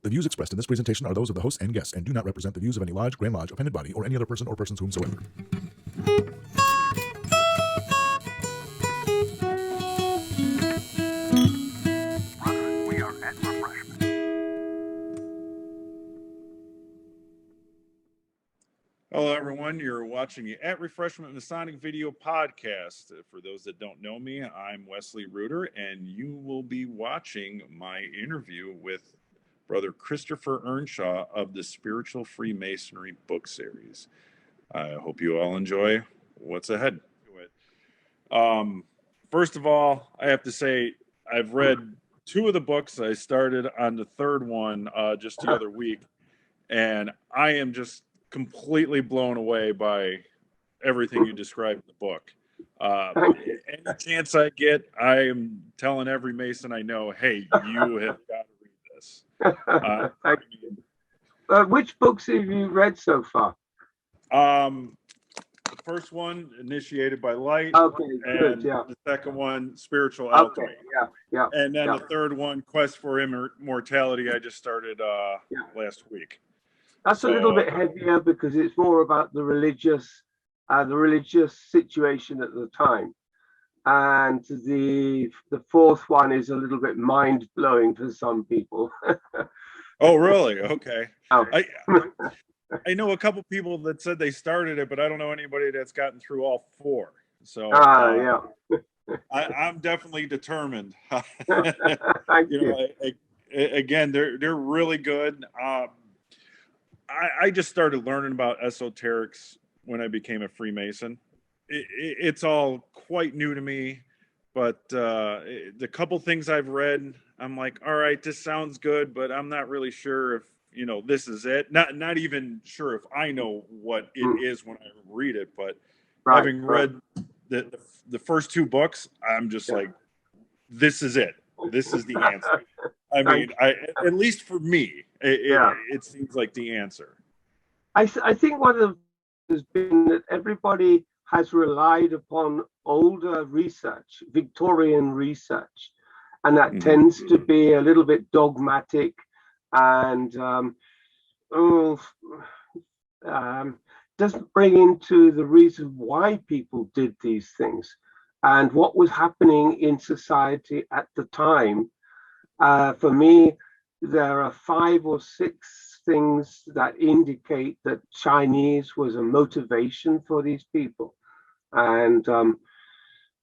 The views expressed in this presentation are those of the host and guests and do not represent the views of any lodge, Grand Lodge, appended body, or any other person or persons whomsoever. We are at refreshment. Hello, everyone. You're watching the At Refreshment Masonic video podcast. For those that don't know me, I'm Wesly Ruder, and you will be watching my interview with Brother Christopher Earnshaw of the Spiritual Freemasonry book series. I hope you all enjoy what's ahead. First of all, I have to say I've read two of the books. I started on the third one just the other week, and I am just completely blown away by everything you described in the book. Any chance I get, I am telling every Mason I know, hey, you have got to read this. Which books have you read so far? The first one, Initiated by Light. Okay, good, and yeah. the second one, Spiritual Alchemy. Okay, yeah. And then the third one, Quest for Immortality, I just started last week. That's a little bit heavier because it's more about the religious situation at the time. And the fourth one is a little bit mind-blowing for some people. Oh, really? Okay. Oh. I know a couple people that said they started it, but I don't know anybody that's gotten through all four. So yeah. I'm definitely determined. Thank you. Again, they're really good. I just started learning about esoterics when I became a Freemason. It's all quite new to me, but the couple things I've read, I'm like, all right, this sounds good, but I'm not really sure if, this is it. Not even sure if I know what it is when I read it, but having read the first two books, I'm just like, this is it. This is the answer. I mean, at least for me, it seems like the answer. I think one of has been that everybody has relied upon older research, Victorian research, and that tends to be a little bit dogmatic and doesn't bring into the reason why people did these things and what was happening in society at the time. For me, there are 5 or 6 things that indicate that Chinese was a motivation for these people. And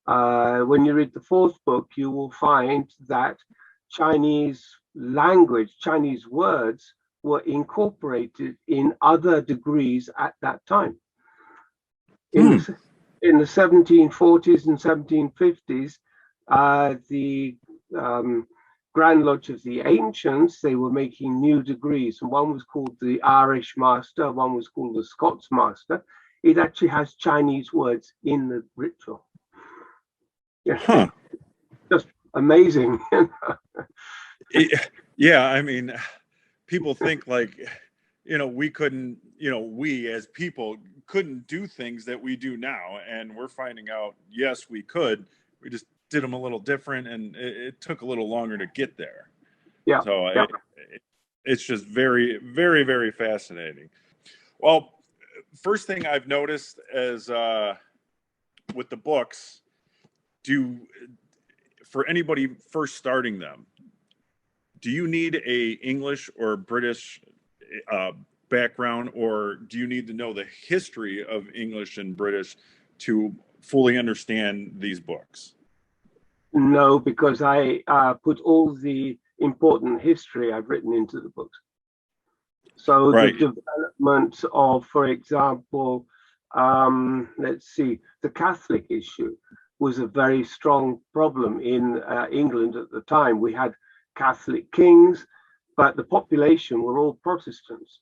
when you read the fourth book, you will find that Chinese language, Chinese words were incorporated in other degrees at that time. In the 1740s and 1750s, the Grand Lodge of the Ancients, they were making new degrees, and one was called the Irish Master, one was called the Scots Master. It actually has Chinese words in the ritual. Yeah, just amazing. Yeah, I mean, people think like, we couldn't, we as people couldn't do things that we do now, and we're finding out, yes, we could. We just did them a little different, and it took a little longer to get there. Yeah. So it's just very, very, very fascinating. Well, first thing I've noticed is with the books, for anybody first starting them, do you need a English or British background, or do you need to know the history of English and British to fully understand these books? No, because I put all the important history I've written into the books. So the development of, for example, let's see, the Catholic issue was a very strong problem in England at the time. We had Catholic kings, but the population were all Protestants.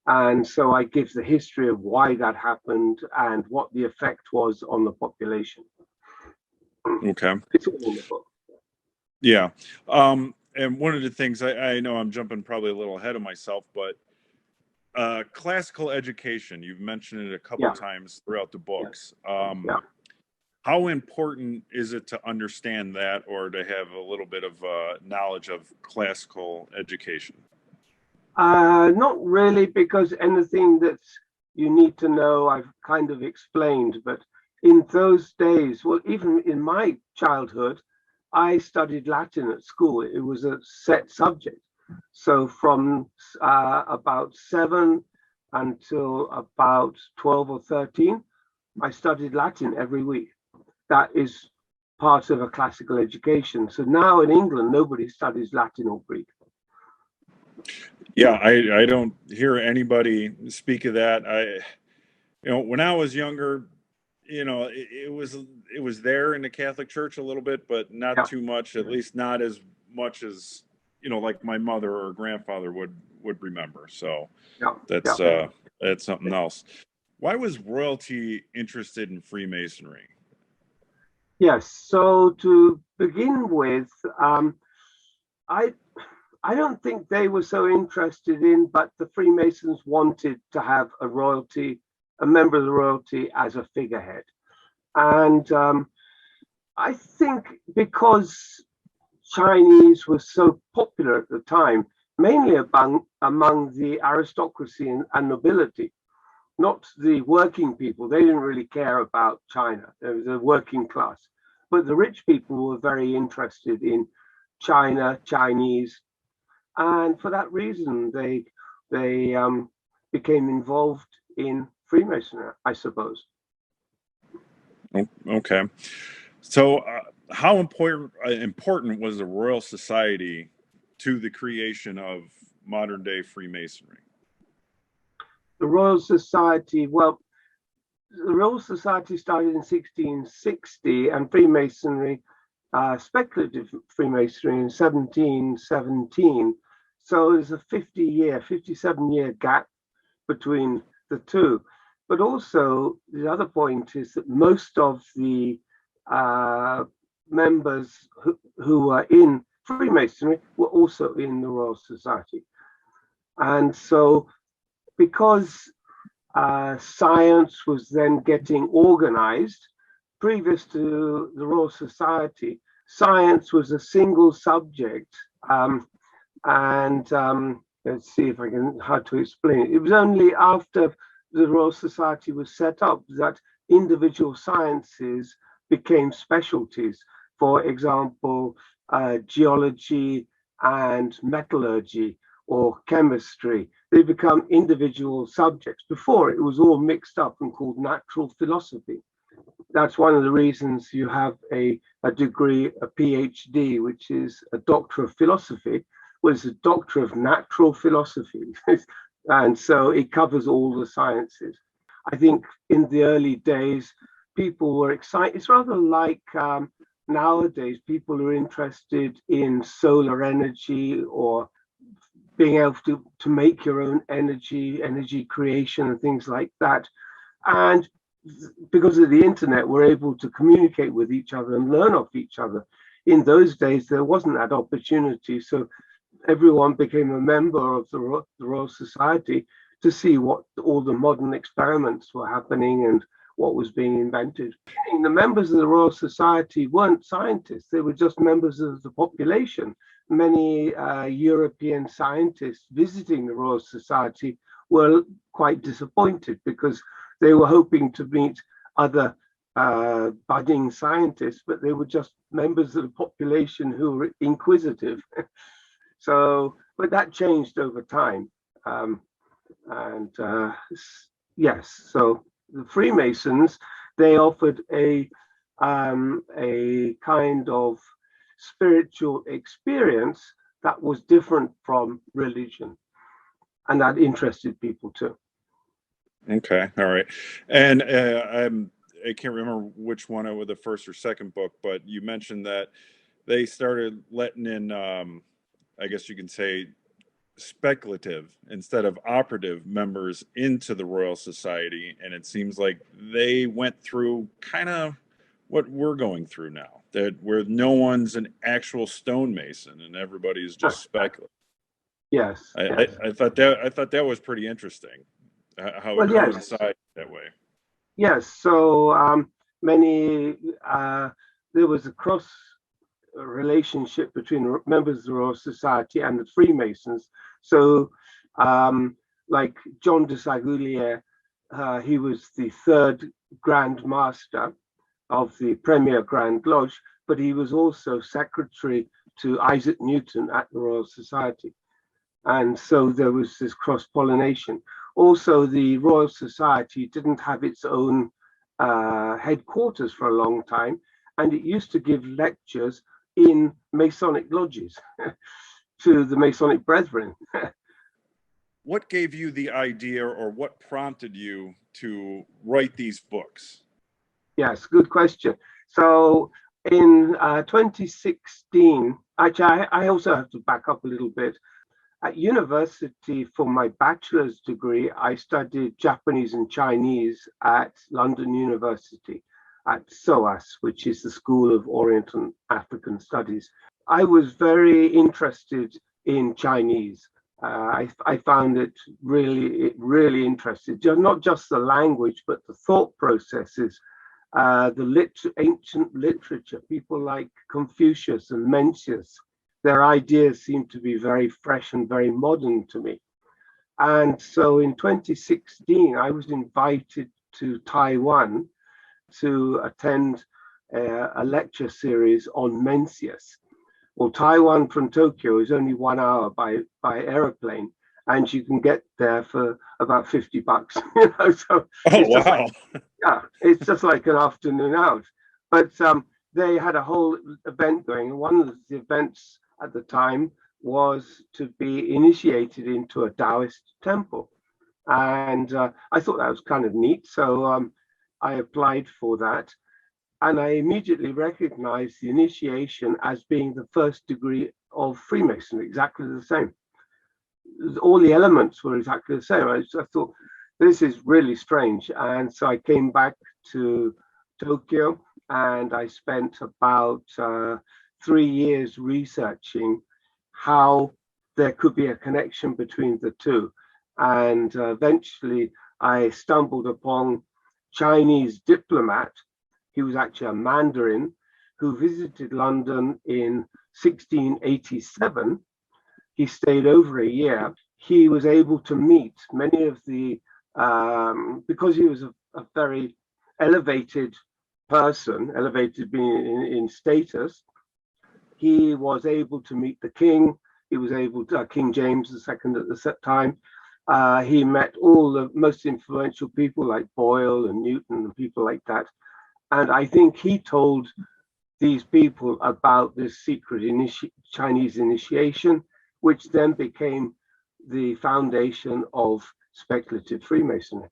And so I give the history of why that happened and what the effect was on the population. Okay. It's all in the book. Yeah. And one of the things, I know I'm jumping probably a little ahead of myself, but classical education, you've mentioned it a couple times throughout the books. How important is it to understand that, or to have a little bit of knowledge of classical education? Not really, because anything that you need to know, I've kind of explained. But in those days, well, even in my childhood, I studied Latin at school. It was a set subject. So from about 7 until about 12 or 13, I studied Latin every week. That is part of a classical education. So now in England, nobody studies Latin or Greek. Yeah, I don't hear anybody speak of that. When I was younger, it was there in the Catholic Church a little bit, but not Yeah. too much. At least not as much as like my mother or grandfather would remember. So Yeah. that's Yeah. that's something else. Why was royalty interested in Freemasonry? Yes. So to begin with, I don't think they were so interested in, but the Freemasons wanted to have a member of the royalty as a figurehead. And I think because Chinese was so popular at the time, mainly among the aristocracy and nobility, not the working people. They didn't really care about China. There was a working class. But the rich people were very interested in China, Chinese, and for that reason, they became involved in Freemasonry, I suppose. Okay, so how important was the Royal Society to the creation of modern day Freemasonry? The Royal Society, well, the Royal Society started in 1660, and Freemasonry, speculative Freemasonry, in 1717. So there's a 57-year gap between the two. But also, the other point is that most of the members who were in Freemasonry were also in the Royal Society. And so, because science was then getting organized, previous to the Royal Society, science was a single subject. Let's see if I can how to explain it. It was only after the Royal Society was set up that individual sciences became specialties. For example, geology and metallurgy or chemistry. They become individual subjects. Before, it was all mixed up and called natural philosophy. That's one of the reasons you have a degree, a PhD, which is a Doctor of Philosophy, was a Doctor of Natural Philosophy. And so it covers all the sciences. I think in the early days, people were excited. It's rather like nowadays, people are interested in solar energy or being able to make your own energy creation and things like that. And because of the internet, we're able to communicate with each other and learn off each other. In those days, there wasn't that opportunity. So everyone became a member of the Royal Society to see what all the modern experiments were happening and what was being invented. The members of the Royal Society weren't scientists, they were just members of the population. Many European scientists visiting the Royal Society were quite disappointed because they were hoping to meet other budding scientists, but they were just members of the population who were inquisitive. So, but that changed over time. Yes, so the Freemasons, they offered a kind of spiritual experience that was different from religion, and that interested people too. Okay, all right. And I can't remember which one over the first or second book, but you mentioned that they started letting in, I guess you can say, speculative instead of operative members into the Royal Society, and it seems like they went through kind of what we're going through now, that where no one's an actual stonemason and everybody's just speculative. Yes, I thought that was pretty interesting, how it coincided that way. Yes, so there was a cross relationship between members of the Royal Society and the Freemasons. So Like John de Sagulier, he was the third Grand Master of the Premier Grand Lodge, but he was also secretary to Isaac Newton at the Royal Society. And so there was this cross-pollination. Also, the Royal Society didn't have its own headquarters for a long time, and it used to give lectures in Masonic lodges to the Masonic brethren. What gave you the idea, or what prompted you to write these books? Yes, good question. So in 2016, actually, I also have to back up a little bit. At university, for my bachelor's degree, I studied Japanese and Chinese at London University, at SOAS, which is the School of Oriental and African Studies. I was very interested in Chinese. I found it really interesting, not just the language, but the thought processes, ancient literature, people like Confucius and Mencius. Their ideas seemed to be very fresh and very modern to me. And so in 2016, I was invited to Taiwan to attend a lecture series on Mencius. Well, Taiwan from Tokyo is only 1 hour by airplane, and you can get there for about $50. So oh wow, it's just like an afternoon out. But they had a whole event going, and one of the events at the time was to be initiated into a Taoist temple, and I thought that was kind of neat. So I applied for that. And I immediately recognized the initiation as being the first degree of Freemasonry, exactly the same. All the elements were exactly the same. I thought, this is really strange. And so I came back to Tokyo, and I spent about 3 years researching how there could be a connection between the two. And eventually I stumbled upon Chinese diplomat. He was actually a Mandarin who visited London in 1687. He stayed over a year. He was able to meet many of the, because he was a very elevated person, elevated being in status, he was able to meet the king. He was able to, King James II at the time. He met all the most influential people like Boyle and Newton and people like that. And I think he told these people about this secret Chinese initiation, which then became the foundation of speculative Freemasonry.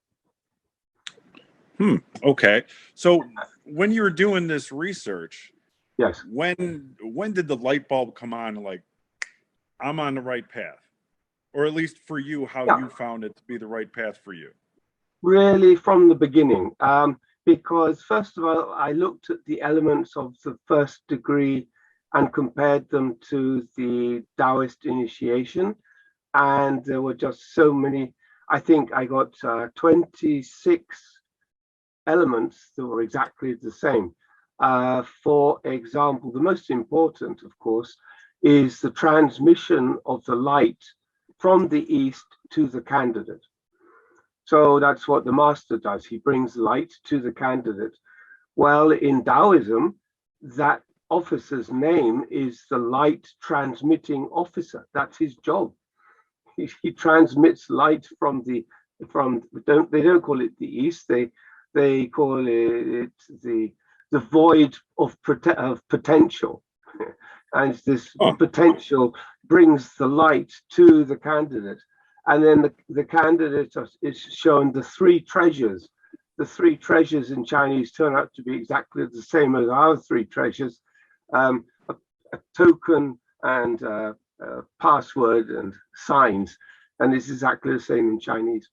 Okay. So when you were doing this research, yes, when did the light bulb come on, like, I'm on the right path? Or at least for you, how you found it to be the right path for you? Really from the beginning. Because first of all, I looked at the elements of the first degree and compared them to the Taoist initiation. And there were just so many. I think I got 26 elements that were exactly the same. For example, the most important, of course, is the transmission of the light from the east to the candidate. So that's what the master does. He brings light to the candidate. Well, in Taoism, that officer's name is the light transmitting officer. That's his job. He transmits light from they don't call it the east. They call it the void of potential. And this potential brings the light to the candidate. And then the candidate is shown the three treasures. The three treasures in Chinese turn out to be exactly the same as our three treasures, a token and a password and signs. And it's exactly the same in Chinese.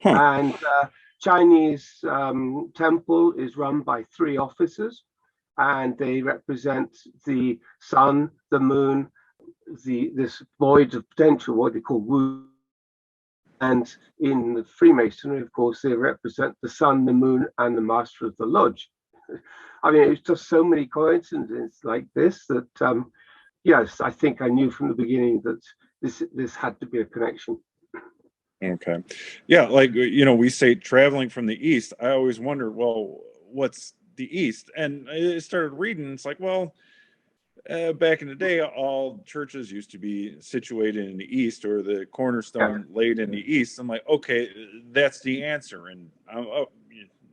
And Chinese temple is run by 3 officers, and they represent the sun, the moon, this void of potential, what they call wu. And in the Freemasonry, of course, they represent the sun, the moon, and the master of the lodge. I mean, it's just so many coincidences like this that, yes, I think I knew from the beginning that this had to be a connection. Okay. Yeah, like, we say traveling from the East. I always wonder, well, what's the East? And I started reading. It's like, well, back in the day, all churches used to be situated in the East, or the cornerstone laid in the East. I'm like, okay, that's the answer. And oh,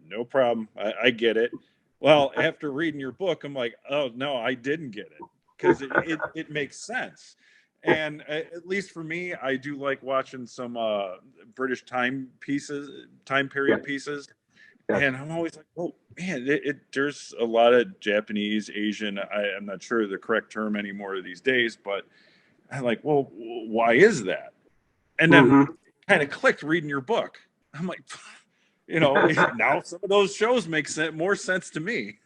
no problem. I get it. Well, after reading your book, I'm like, oh, no, I didn't get it, because it makes sense. And at least for me, I do like watching some British time period pieces. And I'm always like, oh, man, there's a lot of Japanese, Asian, I'm not sure the correct term anymore these days, but I'm like, well, why is that? And then kind of clicked reading your book. I'm like, now some of those shows make more sense to me.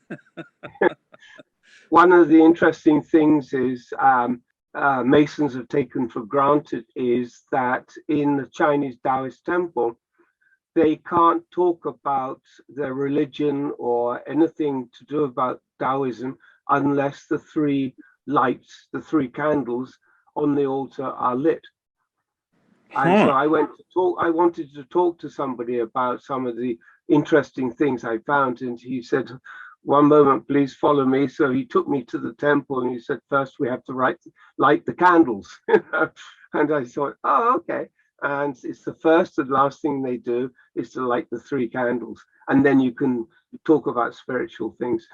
One of the interesting things is Masons have taken for granted is that in the Chinese Taoist temple, they can't talk about their religion or anything to do about Taoism unless the three lights, the three candles on the altar are lit. And so I wanted to talk to somebody about some of the interesting things I found. And he said, one moment, please follow me. So he took me to the temple and he said, first we have to light the candles. And I thought, oh, okay. And it's the first and last thing they do is to light the three candles. And then you can talk about spiritual things.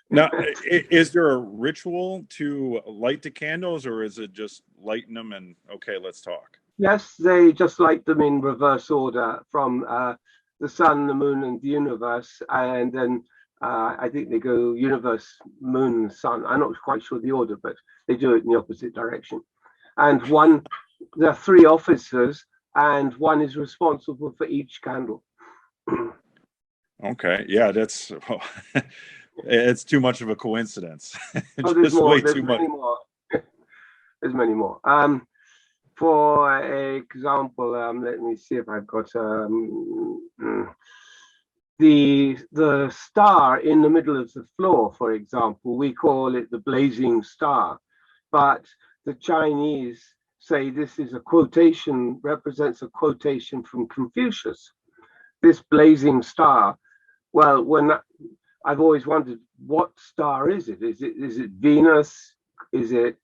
Now, is there a ritual to light the candles, or is it just lighting them and, okay, let's talk? Yes, they just light them in reverse order from the sun, the moon, and the universe. And then I think they go universe, moon, sun. I'm not quite sure the order, but they do it in the opposite direction. And there are three officers, and one is responsible for each candle. Okay, yeah, that's it's too much of a coincidence. Oh, there's more. There's many more. There's many more. For example, let me see if I've got the star in the middle of the floor, for example. We call it the blazing star, but the Chinese say this is a quotation, represents a quotation from Confucius. This blazing star. Well, I've always wondered, what star is it? Is it Venus? Is it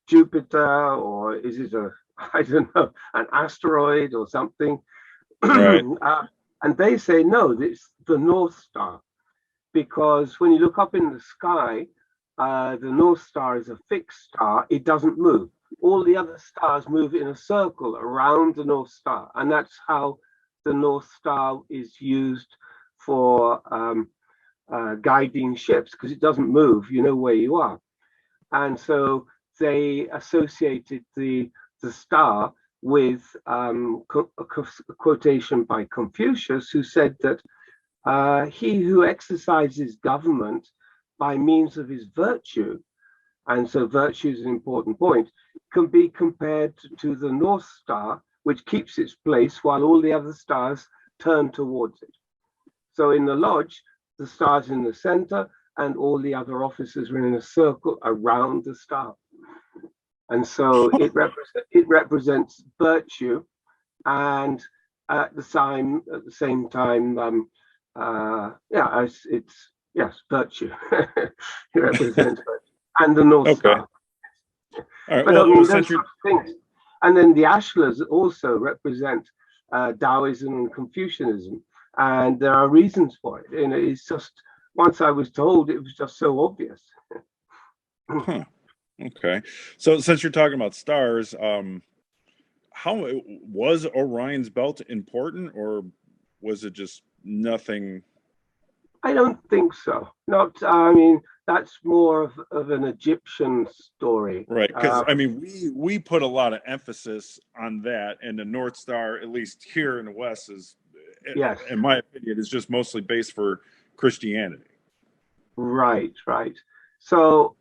Jupiter, or is it I don't know, an asteroid or something? Right. And they say no, it's the North Star, because when you look up in the sky, the North Star is a fixed star. It doesn't move. All the other stars move in a circle around the North Star, and that's how the North Star is used for guiding ships, because it doesn't move. You know where you are. And so they associated the star with a quotation by Confucius, who said that he who exercises government by means of his virtue, and so virtue is an important point, can be compared to the North Star, which keeps its place while all the other stars turn towards it. So in the lodge, the star's in the center, and all the other officers are in a circle around the star. And so it represents virtue, and at the same time, it's virtue. It represents virtue, and the North Star. All right. But Well, I mean, since those things. And then the ashlars also represent Taoism and Confucianism, and there are reasons for it. And it's just, once I was told, it was just so obvious. Huh. Okay. So since you're talking about stars, how was Orion's belt important, or was it just nothing? I don't think so. Not, I mean, that's more of an Egyptian story. Right. Because I mean, we put a lot of emphasis on that, and the North Star, at least here in the West, is, yes, in my opinion, is just mostly based for Christianity. Right. So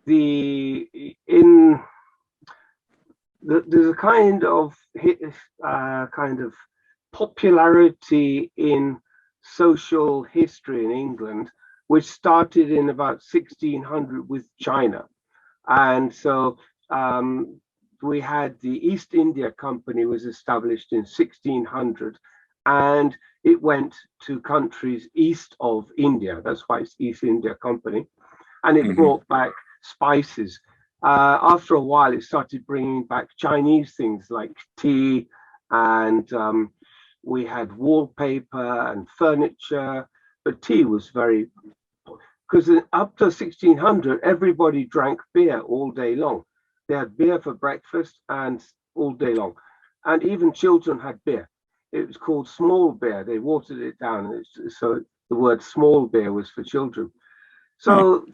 there's a kind of popularity in social history in England, which started in about 1600 with China. And so we had the East India Company was established in 1600, and it went to countries east of India. That's why it's East India Company, and it brought back spices. After a while, it started bringing back Chinese things like tea, and we had wallpaper and furniture, but tea was very, because up to 1600, everybody drank beer all day long. They had beer for breakfast and all day long. And even children had beer. It was called small beer. They watered it down. So the word small beer was for children. So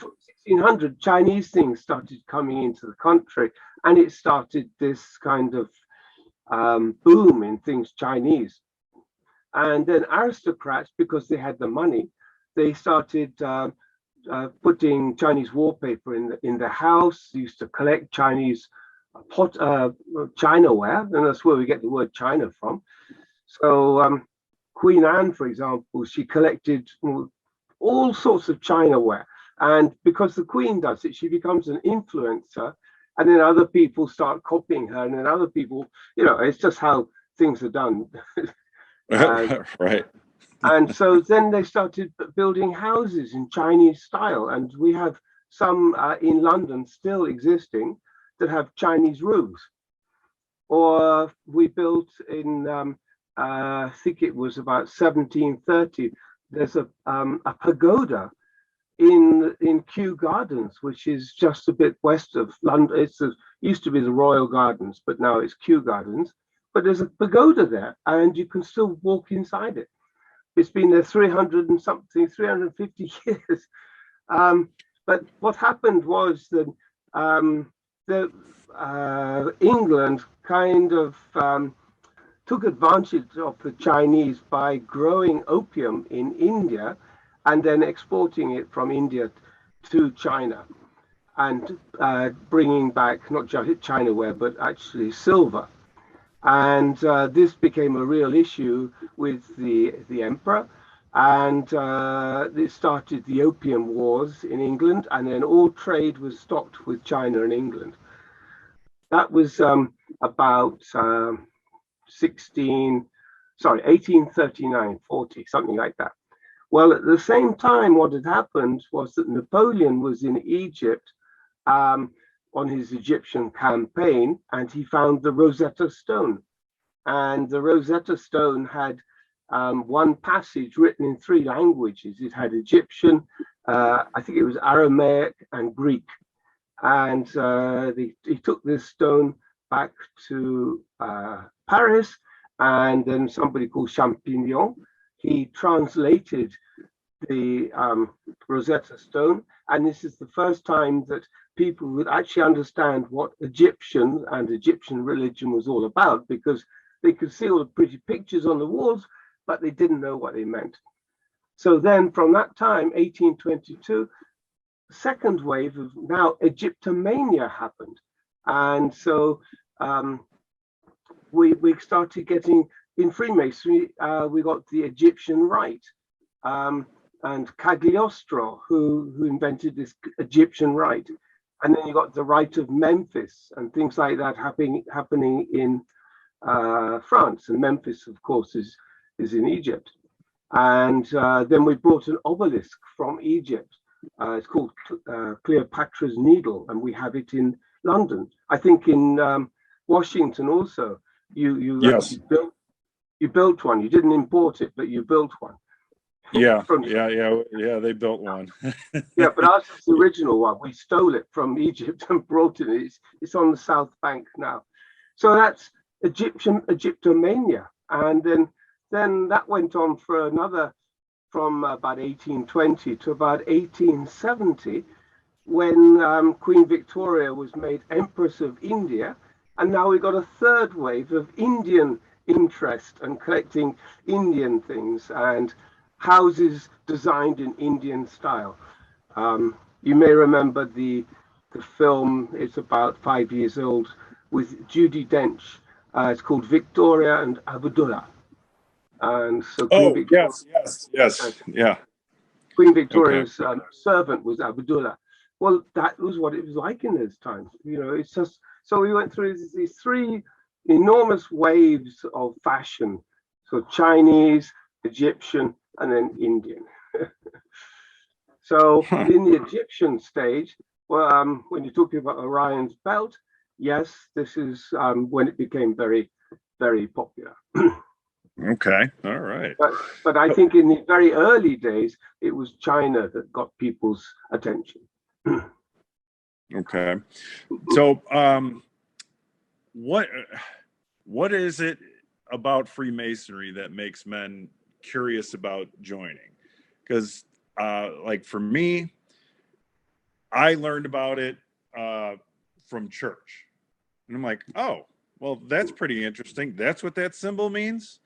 1600, Chinese things started coming into the country, and it started this kind of boom in things Chinese. And then aristocrats, because they had the money, they started putting Chinese wallpaper in the house. They used to collect Chinese Chinaware, and that's where we get the word China from. So Queen Anne, for example, she collected all sorts of Chinaware. And because the Queen does it, she becomes an influencer, and then other people start copying her, and then other people, it's just how things are done. Right. And so then they started building houses in Chinese style, and we have some in London still existing that have Chinese roofs. Or we built in, I think it was about 1730, there's a pagoda in Kew Gardens, which is just a bit west of London. It used to be the Royal Gardens, but now it's Kew Gardens. But there's a pagoda there, and you can still walk inside it. It's been there 350 years. But what happened was that England kind of took advantage of the Chinese by growing opium in India and then exporting it from India to China, and bringing back not just Chinaware, but actually silver. And this became a real issue with the emperor, and it started the Opium Wars in England, and then all trade was stopped with China and England. That was about 1839, 40, something like that. Well, at the same time, what had happened was that Napoleon was in Egypt on his Egyptian campaign, and he found the Rosetta Stone. And the Rosetta Stone had one passage written in 3 languages. It had Egyptian, I think it was Aramaic and Greek. And he took this stone back to Paris, and then somebody called Champignon, he translated the Rosetta Stone, and this is the first time that people would actually understand what Egyptian and Egyptian religion was all about, because they could see all the pretty pictures on the walls, but they didn't know what they meant. So then from that time, 1822, the second wave of now Egyptomania happened. And so we started getting, in Freemasonry, we got the Egyptian rite, and Cagliostro, who invented this Egyptian rite. And then you got the rite of Memphis and things like that happening in France. And Memphis, of course, is in Egypt. And then we brought an obelisk from Egypt. It's called Cleopatra's Needle, and we have it in London. I think in Washington also. You Yes. You built one. You didn't import it, but you built one. Yeah, they built one. Yeah, but ours is the original one. We stole it from Egypt and brought it. It's on the South Bank now. So that's Egyptomania. And then that went on for another, from about 1820 to about 1870, when Queen Victoria was made Empress of India. And now we got a third wave of Indian interest and collecting Indian things and houses designed in Indian style. You may remember the film, it's about 5 years old, with Judi Dench. It's called Victoria and Abdullah. And so Queen Victoria, yes, yeah. Queen Victoria's servant was Abdullah. Well, that was what it was like in those times. It's just, so we went through these three enormous waves of fashion. So Chinese, Egyptian, and then Indian. So in the Egyptian stage, well, when you're talking about Orion's belt, yes, this is when it became very, very popular. Okay, all right. But I think in the very early days, it was China that got people's attention. Okay, so what is it about Freemasonry that makes men curious about joining? Because like for me, I learned about it from church, and I'm like, oh, well, that's pretty interesting. That's what that symbol means.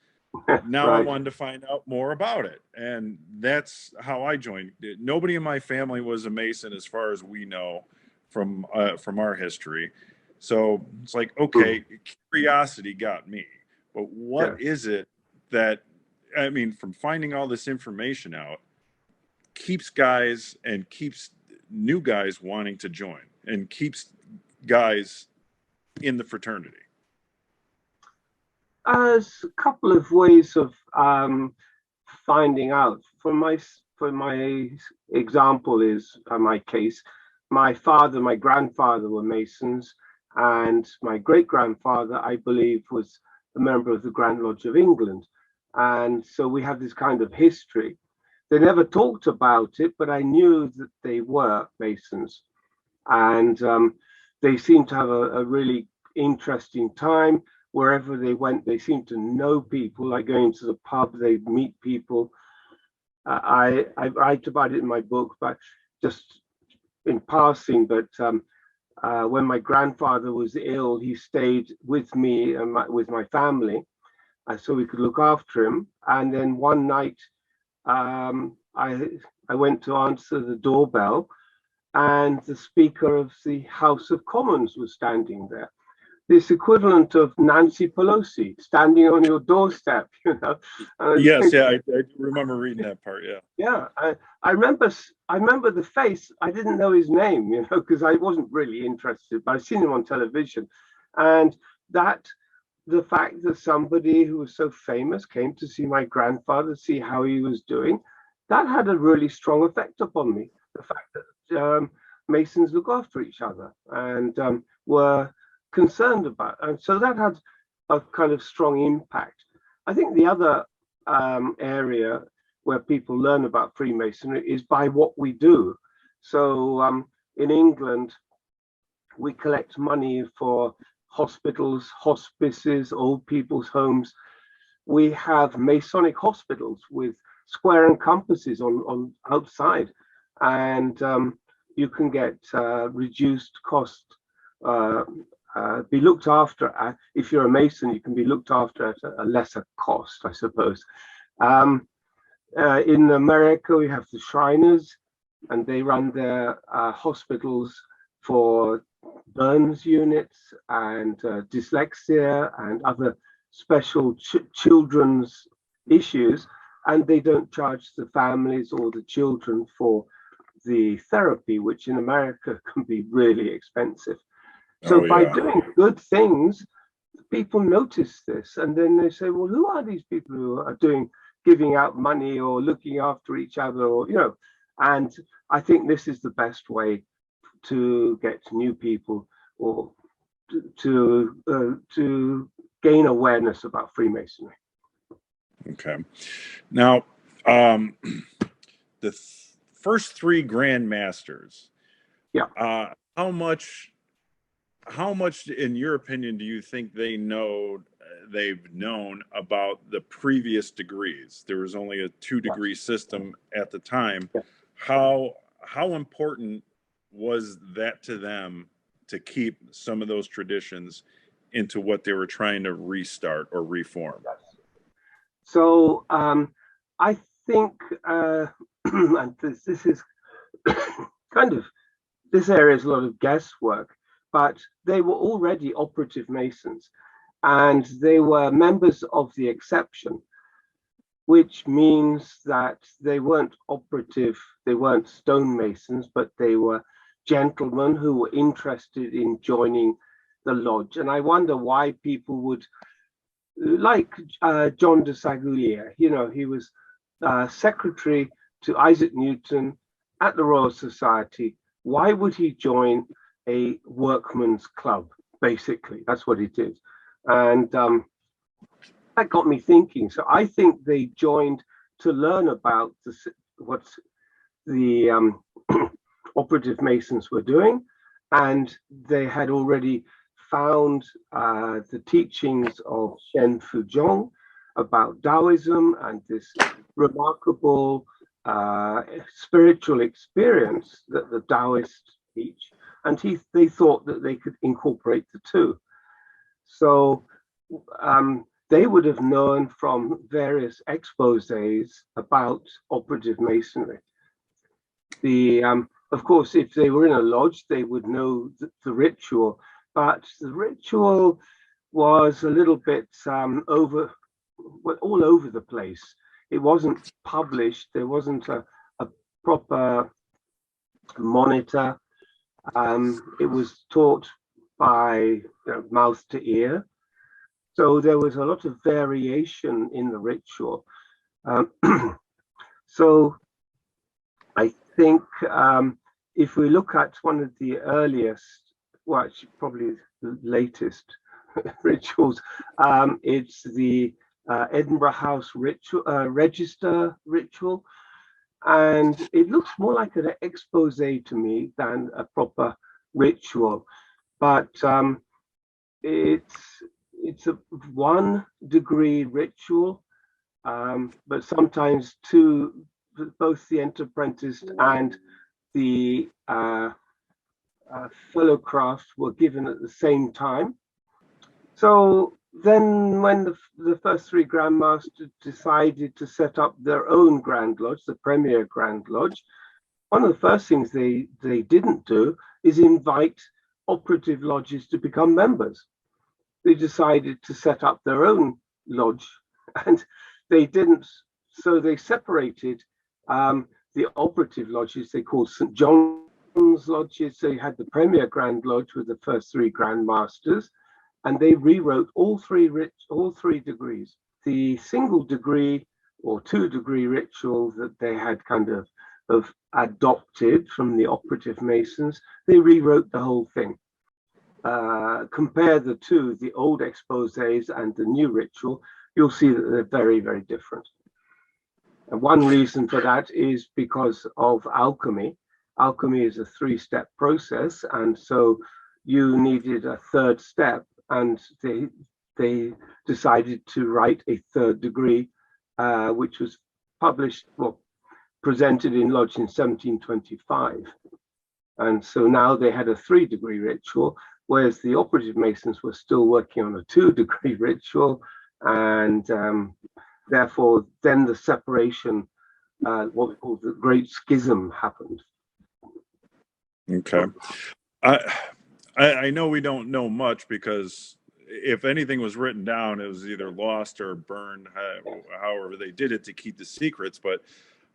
Now I Right. wanted to find out more about it, and that's how I joined. Nobody in my family was a Mason, as far as we know, from our history. So it's like, okay, curiosity got me, but what is it that, I mean, from finding all this information out, keeps guys and keeps new guys wanting to join and keeps guys in the fraternity? There's a couple of ways of finding out. For my example is my case. My father, my grandfather were Masons, and my great grandfather, I believe, was a member of the Grand Lodge of England. And so we have this kind of history. They never talked about it, but I knew that they were Masons, and they seemed to have a really interesting time. Wherever they went, they seemed to know people, like going to the pub, they'd meet people. I write about it in my book, but just in passing. But when my grandfather was ill, he stayed with me and with my family, so we could look after him. And then one night, I went to answer the doorbell, and the Speaker of the House of Commons was standing there. This equivalent of Nancy Pelosi standing on your doorstep, Yes, yeah, I do remember reading that part. Yeah. Yeah, I remember the face. I didn't know his name, because I wasn't really interested, but I'd seen him on television, and the fact that somebody who was so famous came to see my grandfather, see how he was doing, that had a really strong effect upon me. The fact that Masons look after each other and were concerned about, and so that had a kind of strong impact. I think the other area where people learn about Freemasonry is by what we do. So in England, we collect money for hospitals, hospices, old people's homes. We have Masonic hospitals with square and compasses on outside, and you can get reduced cost, be looked after. If you're a Mason, you can be looked after at a lesser cost, I suppose. In America, we have the Shriners, and they run their hospitals for Burns units and dyslexia and other special children's issues, and they don't charge the families or the children for the therapy, which in America can be really expensive. So by doing good things, people notice this, and then they say, well, who are these people who are giving out money or looking after each other, or and I think this is the best way to get new people or to gain awareness about Freemasonry. Okay. Now, the first three Grand Masters. Yeah. How much, in your opinion, do you think they've known about the previous degrees? There was only a 2-degree system at the time. Yeah. How important was that to them to keep some of those traditions into what they were trying to restart or reform? So I think, and this is kind of, this area is a lot of guesswork, but they were already operative Masons, and they were members of the exception, which means that they weren't operative, they weren't stonemasons, but they were gentlemen who were interested in joining the lodge. And I wonder why people would, like John de Sagulier, you know, he was secretary to Isaac Newton at the Royal Society. Why would he join a workman's club? Basically, that's what he did. And that got me thinking. So I think they joined to learn about what the operative Masons were doing, and they had already found the teachings of Shen Fuzhong about Taoism and this remarkable spiritual experience that the Taoists teach, and they thought that they could incorporate the two. So they would have known from various exposés about operative Masonry. Of course, if they were in a lodge, they would know the ritual, but the ritual was a little bit all over the place. It wasn't published. There wasn't a proper monitor. It was taught by mouth to ear. So there was a lot of variation in the ritual. So I think if we look at one of the earliest, well, actually probably the latest rituals, it's the Edinburgh House ritual, register ritual, and it looks more like an expose to me than a proper ritual. But it's a 1 degree ritual, but sometimes two, both the apprentice and the fellow craft were given at the same time. So then when the first 3 Grandmasters decided to set up their own Grand Lodge, the Premier Grand Lodge, one of the first things they didn't do is invite operative lodges to become members. They decided to set up their own lodge, and they didn't. So they separated the operative lodges. They called St. John's lodges. They had the Premier Grand Lodge with the first 3 Grandmasters, and they rewrote all three degrees. The single degree or 2 degree ritual that they had kind of adopted from the operative Masons, they rewrote the whole thing. Compare the two, the old exposés and the new ritual, you'll see that they're very, very different. And one reason for that is because of alchemy. Alchemy is a 3-step process, and so you needed a 3rd step, and they decided to write a 3rd degree, which was published, well, presented in Lodge in 1725. And so now they had a 3 degree ritual, whereas the operative Masons were still working on a 2 degree ritual, and therefore then the separation, what we call the Great Schism, happened. Okay. I know we don't know much, because if anything was written down, it was either lost or burned, however they did it to keep the secrets. But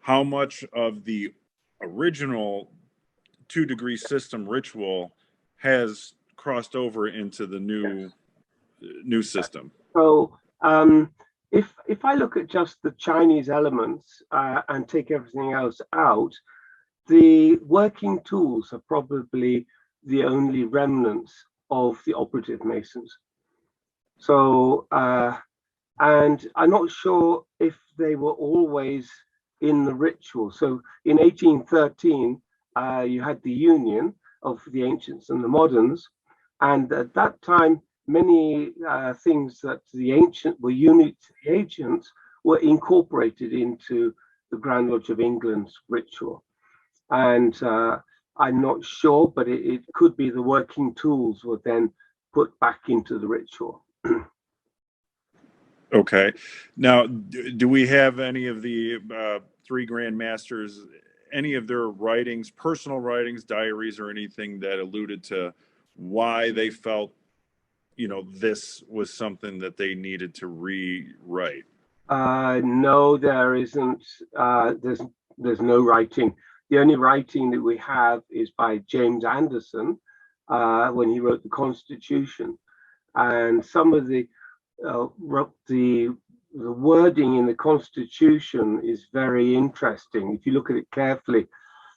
how much of the original 2 degree system ritual has crossed over into the new system? So if I look at just the Chinese elements and take everything else out, the working tools are probably the only remnants of the operative Masons. So and I'm not sure if they were always in the ritual. So in 1813 you had the union of the ancients and the moderns, and at that time many things that the ancient were unique to the ancients were incorporated into the Grand Lodge of England's ritual. And I'm not sure, but it could be the working tools were then put back into the ritual. Okay. Now, do we have any of the 3 Grand Masters, any of their writings, personal writings, diaries, or anything that alluded to why they felt, this was something that they needed to rewrite? No, there isn't. There's no writing. The only writing that we have is by James Anderson when he wrote the Constitution, and some of the wording in the Constitution is very interesting if you look at it carefully.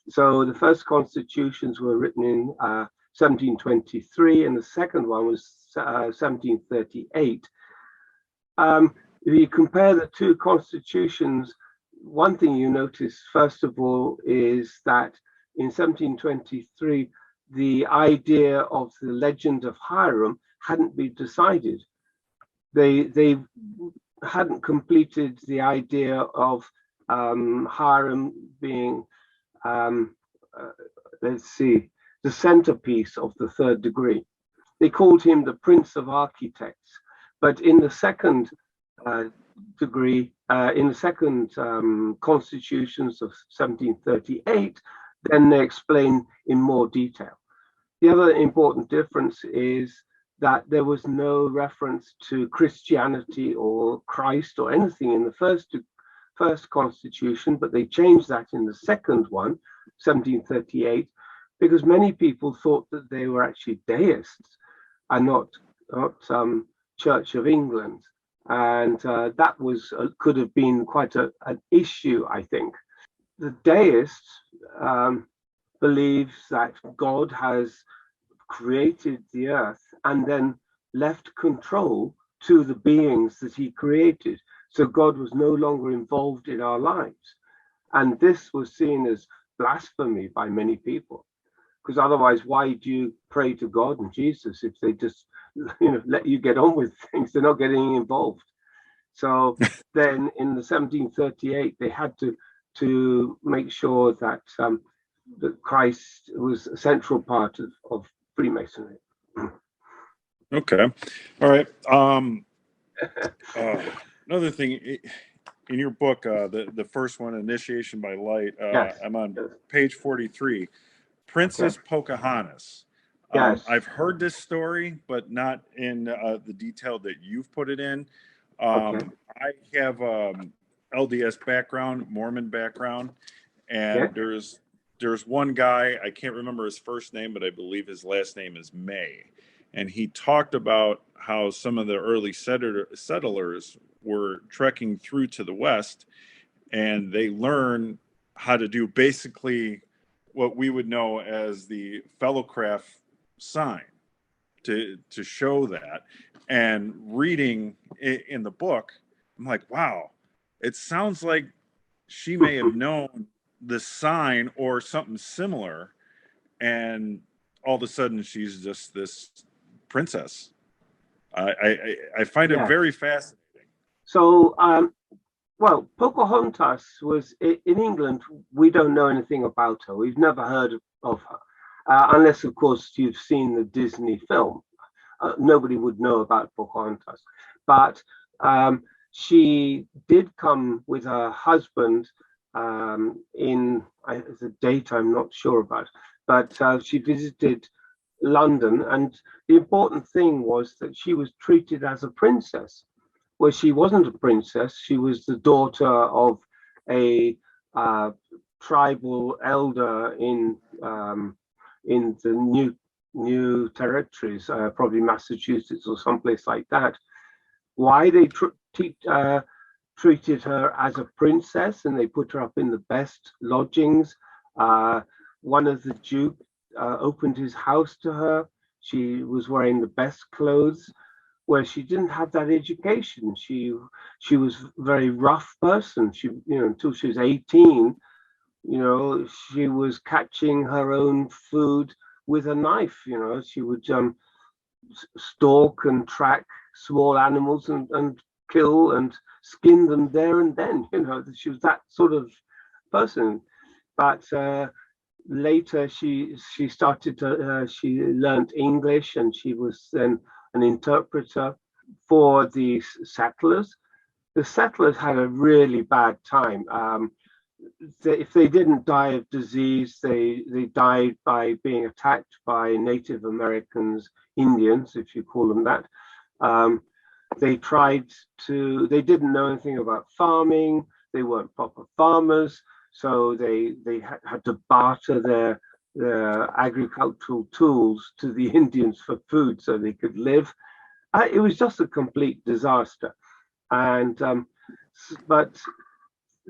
So the first constitutions were written in 1723, and the second one was 1738. If you compare the two constitutions, one thing you notice, first of all, is that in 1723, the idea of the legend of Hiram hadn't been decided. They hadn't completed the idea of Hiram being, let's see, the centerpiece of the third degree. They called him the Prince of Architects, but in the second degree, in the second constitutions of 1738, then they explain in more detail. The other important difference is that there was no reference to Christianity or Christ or anything in the first constitution, but they changed that in the second one, 1738, because many people thought that they were actually deists and not Church of England. And that was could have been quite an issue, I think. The deist believes that God has created the earth and then left control to the beings that he created. So God was no longer involved in our lives. And this was seen as blasphemy by many people, because otherwise, why do you pray to God and Jesus if they just let you get on with things? They're not getting involved. So then in the 1738, they had to make sure that that Christ was a central part of Freemasonry. Okay. All right. Another thing in your book, the first one, Initiation by Light, Yes. I'm on page 43, Princess Pocahontas. Yes. I've heard this story, but not in the detail that you've put it in. Okay. I have LDS background, Mormon background, and there's one guy, I can't remember his first name, but I believe his last name is May. And he talked about how some of the early settlers were trekking through to the west, and they learned how to do basically what we would know as the fellowcraft sign to show that. And reading in the book, I'm like, wow, it sounds like she may have known the sign or something similar, and all of a sudden she's just this princess. I find it very fascinating. So, well, Pocahontas was in England. We don't know anything about her. We've never heard of her, unless, of course, you've seen the Disney film. Nobody would know about Pocahontas, but she did come with her husband in the date I'm not sure about, but she visited London, and the important thing was that she was treated as a princess. Well, she wasn't a princess. She was the daughter of a tribal elder in the new territories, probably Massachusetts or someplace like that. Why they treated her as a princess, and they put her up in the best lodgings. One of the dukes opened his house to her. She was wearing the best clothes, where she didn't have that education. She was a very rough person. She, until she was 18, she was catching her own food with a knife. She would stalk and track small animals and kill and skin them there and then. She was that sort of person. But later she started to she learned English, and she was then an interpreter for the settlers. The settlers had a really bad time. If they didn't die of disease, they died by being attacked by Native Americans, Indians, if you call them that. They didn't know anything about farming. They weren't proper farmers. So they had to barter their agricultural tools to the Indians for food so they could live. It was just a complete disaster. And but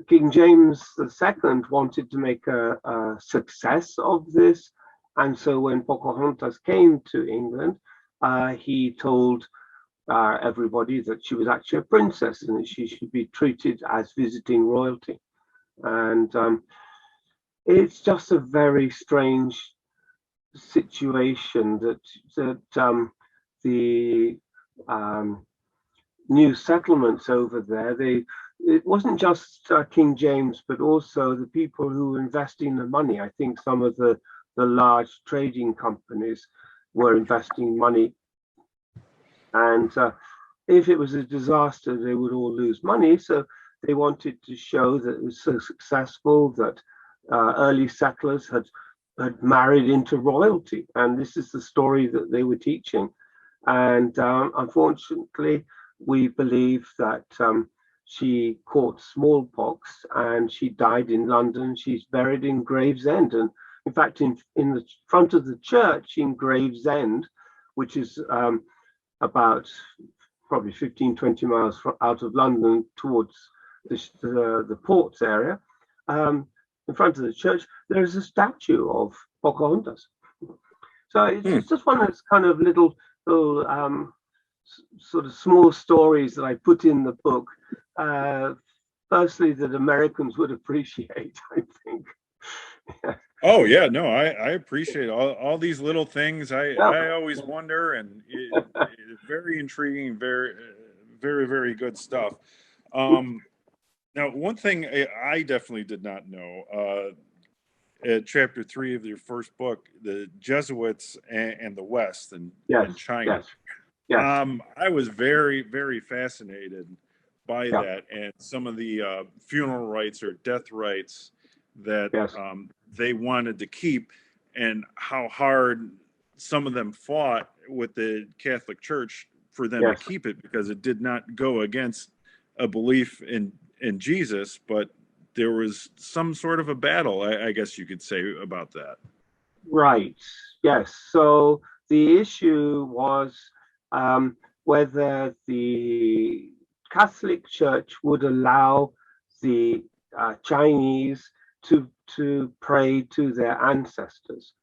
King James II wanted to make a success of this. And so when Pocahontas came to England, he told everybody that she was actually a princess and that she should be treated as visiting royalty. And it's just a very strange situation that the new settlements over there, it wasn't just King James, but also the people who were investing the money. I think some of the large trading companies were investing money, and if it was a disaster, they would all lose money. So they wanted to show that it was so successful that early settlers had married into royalty, and this is the story that they were teaching. And unfortunately, we believe that she caught smallpox and she died in London. She's buried in Gravesend, and in fact, in the front of the church in Gravesend, which is about probably 15-20 miles out of London towards the ports area, in front of the church, there is a statue of Pocahontas. So it's just one of those kind of little sort of small stories that I put in the book. Firstly, that Americans would appreciate, I think. Yeah. Oh yeah, no, I appreciate all these little things. I always wonder, and it's very intriguing, very good stuff. Now, one thing I definitely did not know, at chapter 3 of your first book, the Jesuits and the West and China. Yes. I was very fascinated by that, and some of the funeral rites or death rites that they wanted to keep, and how hard some of them fought with the Catholic Church for them to keep it, because it did not go against a belief in Jesus, but there was some sort of a battle, I guess you could say, about that. Right. Yes. So the issue was whether the Catholic Church would allow the Chinese to pray to their ancestors.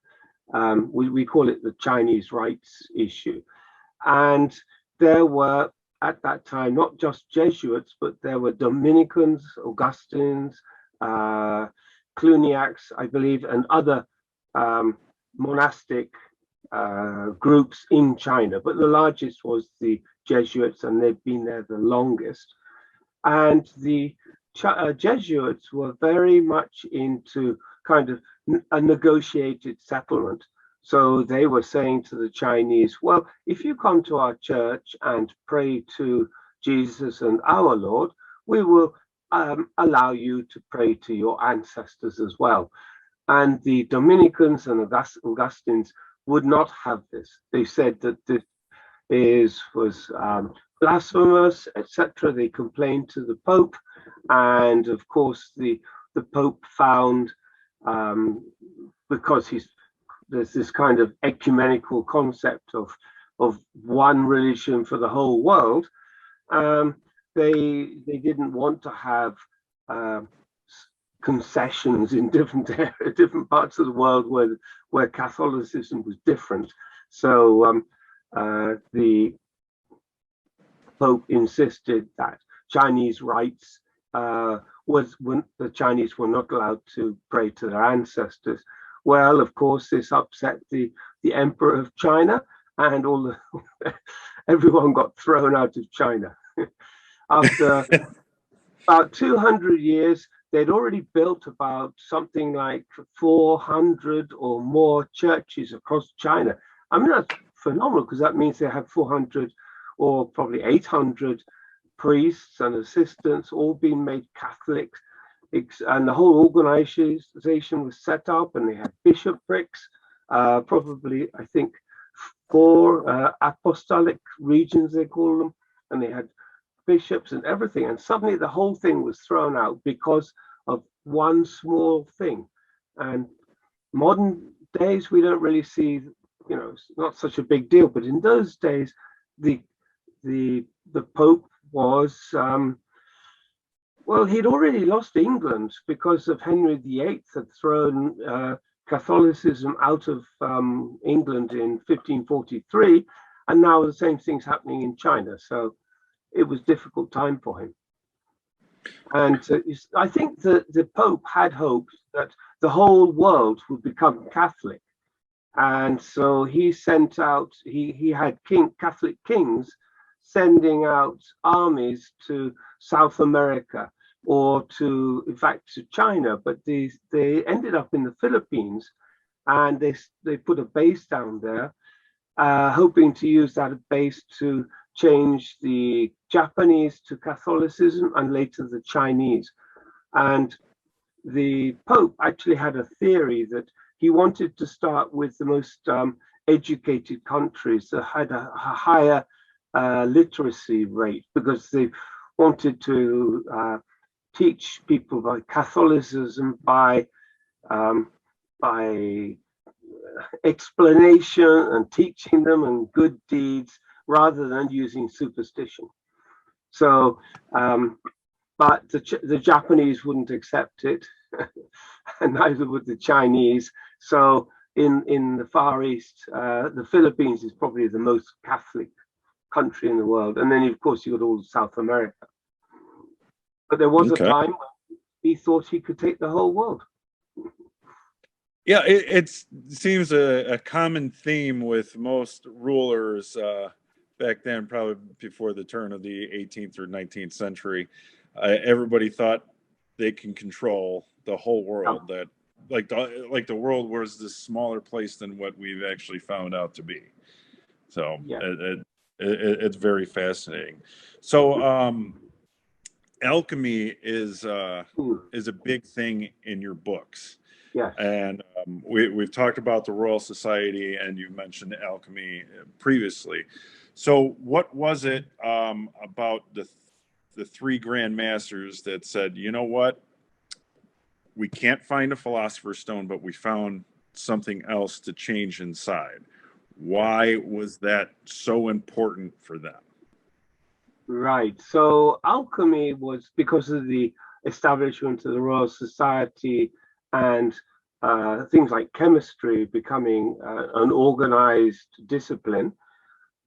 We call it the Chinese rites issue. And there were, at that time, not just Jesuits, but there were Dominicans, Augustines, Cluniacs, I believe, and other monastic groups in China. But the largest was the Jesuits, and they've been there the longest. And the Jesuits were very much into kind of a negotiated settlement. So they were saying to the Chinese, well, if you come to our church and pray to Jesus and our Lord, we will allow you to pray to your ancestors as well. And the Dominicans and Augustines would not have this. They said that this was blasphemous, etc. They complained to the Pope, and of course the Pope found, because there's this kind of ecumenical concept of one religion for the whole world, they didn't want to have concessions in different parts of the world where Catholicism was different. So the Pope insisted that Chinese rites when the Chinese were not allowed to pray to their ancestors. Well, of course, this upset the Emperor of China, and everyone got thrown out of China. After about 200 years, they'd already built about something like 400 or more churches across China. I mean, that's phenomenal, because that means they have 400 or probably 800 priests and assistants, all being made Catholic, and the whole organization was set up, and they had bishoprics, probably, I think, 4 apostolic regions, they call them, and they had bishops and everything. And suddenly the whole thing was thrown out because of one small thing. And modern days, we don't really see, it's not such a big deal. But in those days, the Pope was, well, he'd already lost England because of Henry VIII had thrown Catholicism out of England in 1543, and now the same thing's happening in China. So it was a difficult time for him. And I think that the Pope had hoped that the whole world would become Catholic. And so he sent out, he had Catholic kings sending out armies to South America, or to, in fact, to China, but they ended up in the Philippines, and they put a base down there, hoping to use that base to change the Japanese to Catholicism and later the Chinese. And the Pope actually had a theory that he wanted to start with the most educated countries that had a higher literacy rate, because they wanted to teach people by Catholicism by explanation and teaching them and good deeds rather than using superstition. So, but the Japanese wouldn't accept it, and neither would the Chinese. So in the Far East, the Philippines is probably the most Catholic country in the world. And then, of course, you got all South America. But there was a time when he thought he could take the whole world. Yeah, it seems a common theme with most rulers back then, probably before the turn of the 18th or 19th century. Everybody thought they can control the whole world. Yeah. That like the world was this smaller place than what we've actually found out to be. So yeah. It's very fascinating. So alchemy is a big thing in your books. Yes. And we've talked about the Royal Society, and you mentioned alchemy previously. So what was it about the three Grand Masters that said, you know what, we can't find a Philosopher's Stone, but we found something else to change inside? Why was that so important for them? Right. So alchemy was because of the establishment of the Royal Society and things like chemistry becoming an organized discipline.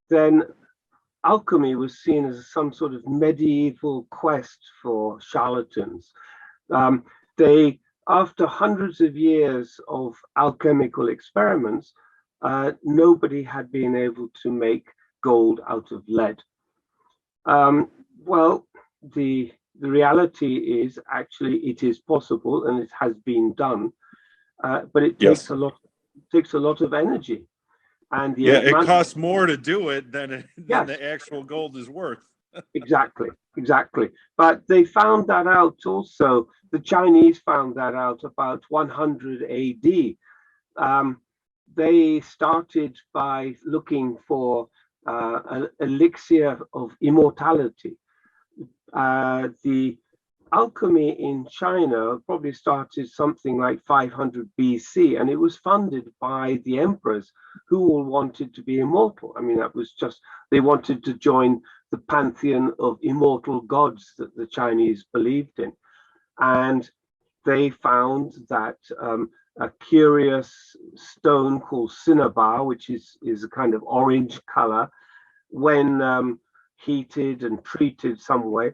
Then alchemy was seen as some sort of medieval quest for charlatans. After hundreds of years of alchemical experiments, nobody had been able to make gold out of lead. Well, the reality is actually it is possible, and it has been done, but it takes a lot of energy. And it costs more to do it than the actual gold is worth. Exactly. But they found that out also. The Chinese found that out about 100 AD. They started by looking for an elixir of immortality. The alchemy in China probably started something like 500 BC, and it was funded by the emperors who all wanted to be immortal. I mean, that was just, they wanted to join the pantheon of immortal gods that the Chinese believed in. And they found that a curious stone called cinnabar, which is a kind of orange color, when heated and treated some way,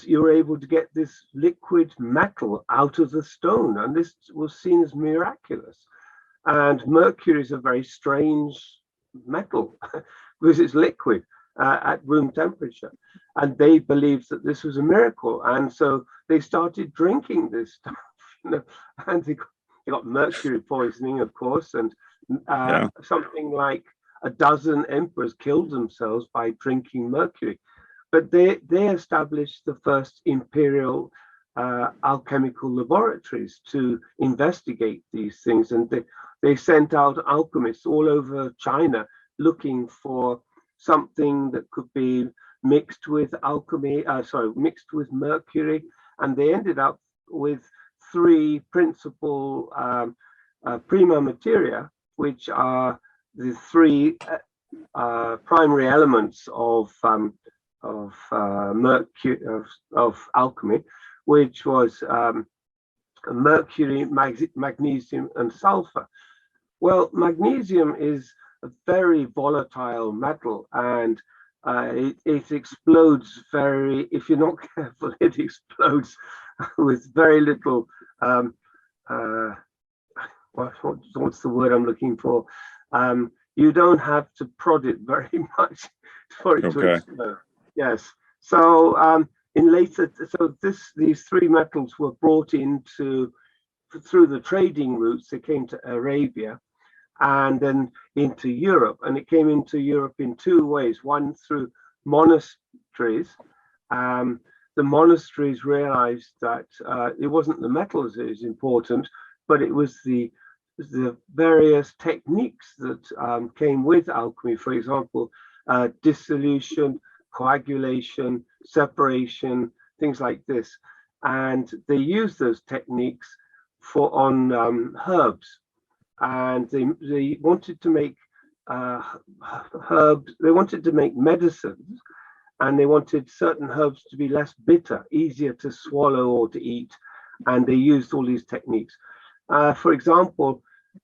you're able to get this liquid metal out of the stone, and this was seen as miraculous. And mercury is a very strange metal because it's liquid at room temperature, and they believed that this was a miracle, and so they started drinking this stuff, and they got mercury poisoning, of course, and something like a dozen emperors killed themselves by drinking mercury. But they established the first imperial alchemical laboratories to investigate these things, and they sent out alchemists all over China looking for something that could be mixed with mixed with mercury, and they ended up with three principal prima materia, which are the three primary elements of mercury of alchemy, which was mercury, magnesium, and sulfur. Well, magnesium is a very volatile metal, and it explodes if you're not careful, it explodes with very little, what's the word I'm looking for? You don't have to prod it very much for it to explode. Yes. So these three metals were brought through the trading routes. They came to Arabia and then into Europe, and it came into Europe in two ways. One, through monasteries. The monasteries realized that it wasn't the metals that is important, but it was the various techniques that came with alchemy. For example, dissolution, coagulation, separation, things like this. And they used those techniques on herbs. And they wanted to make herbs, they wanted to make medicines, and they wanted certain herbs to be less bitter, easier to swallow or to eat. And they used all these techniques. For example,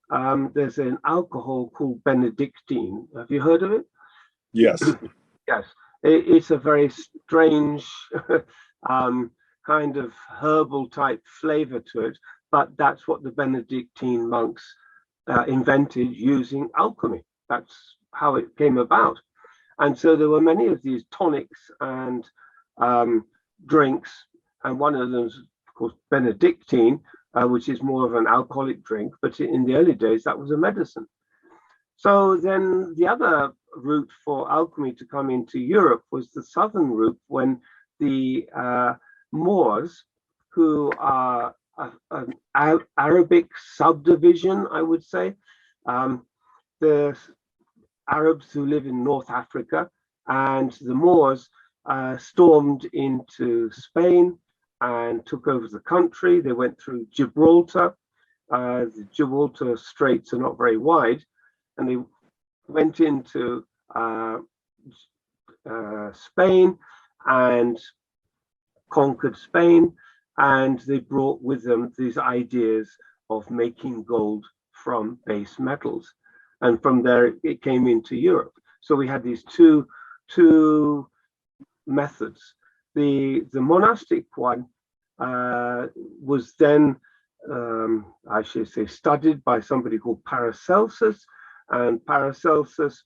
there's an alcohol called Benedictine. Have you heard of it? Yes. Yes. It's a very strange kind of herbal type flavor to it, but that's what the Benedictine monks invented using alchemy. That's how it came about. And so there were many of these tonics and drinks, and one of them is, of course, Benedictine, which is more of an alcoholic drink, but in the early days, that was a medicine. So then the other route for alchemy to come into Europe was the southern route, when the Moors, who are an Arabic subdivision, I would say, the Arabs who live in North Africa, and the Moors stormed into Spain and took over the country. They went through Gibraltar. The Gibraltar Straits are not very wide, and they went into Spain and conquered Spain, and they brought with them these ideas of making gold from base metals. And from there, it came into Europe. So we had these two methods. The monastic one was then, I should say, studied by somebody called Paracelsus, and Paracelsus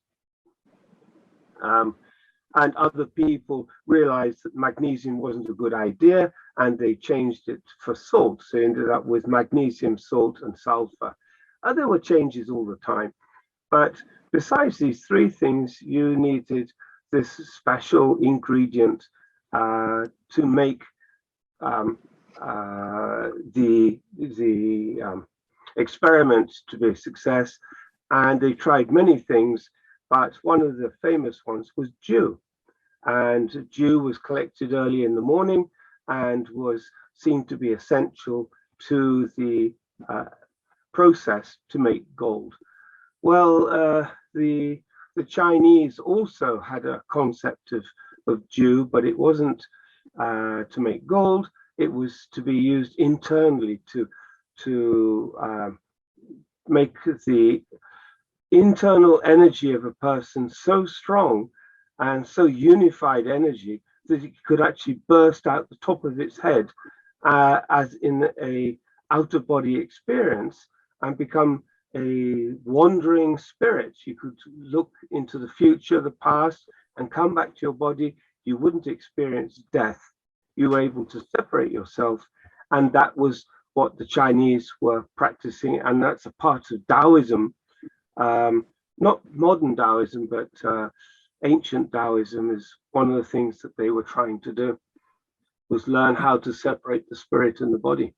and other people realized that magnesium wasn't a good idea, and they changed it for salt. So they ended up with magnesium, salt, and sulfur. There were changes all the time. But besides these three things, you needed this special ingredient to make the experiment to be a success. And they tried many things, but one of the famous ones was dew. And dew was collected early in the morning and was seen to be essential to the process to make gold. Well, the Chinese also had a concept of dew, but it wasn't to make gold. It was to be used internally to make the internal energy of a person so strong and so unified energy that it could actually burst out the top of its head as in a out-of-body experience and become a wandering spirit. You could look into the future, the past, and come back to your body. You wouldn't experience death. You were able to separate yourself. And that was what the Chinese were practicing. And that's a part of Taoism, not modern Taoism, but ancient Taoism is one of the things that they were trying to do, was learn how to separate the spirit and the body.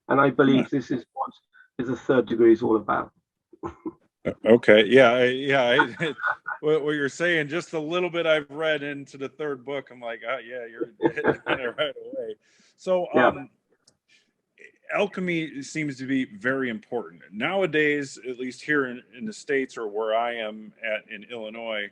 And I believe this is what the third degree is all about. Okay. What you're saying, just a little bit I've read into the third book, I'm like, oh yeah, you're hitting it right away. So alchemy seems to be very important nowadays, at least here in the States, or where I am at in Illinois.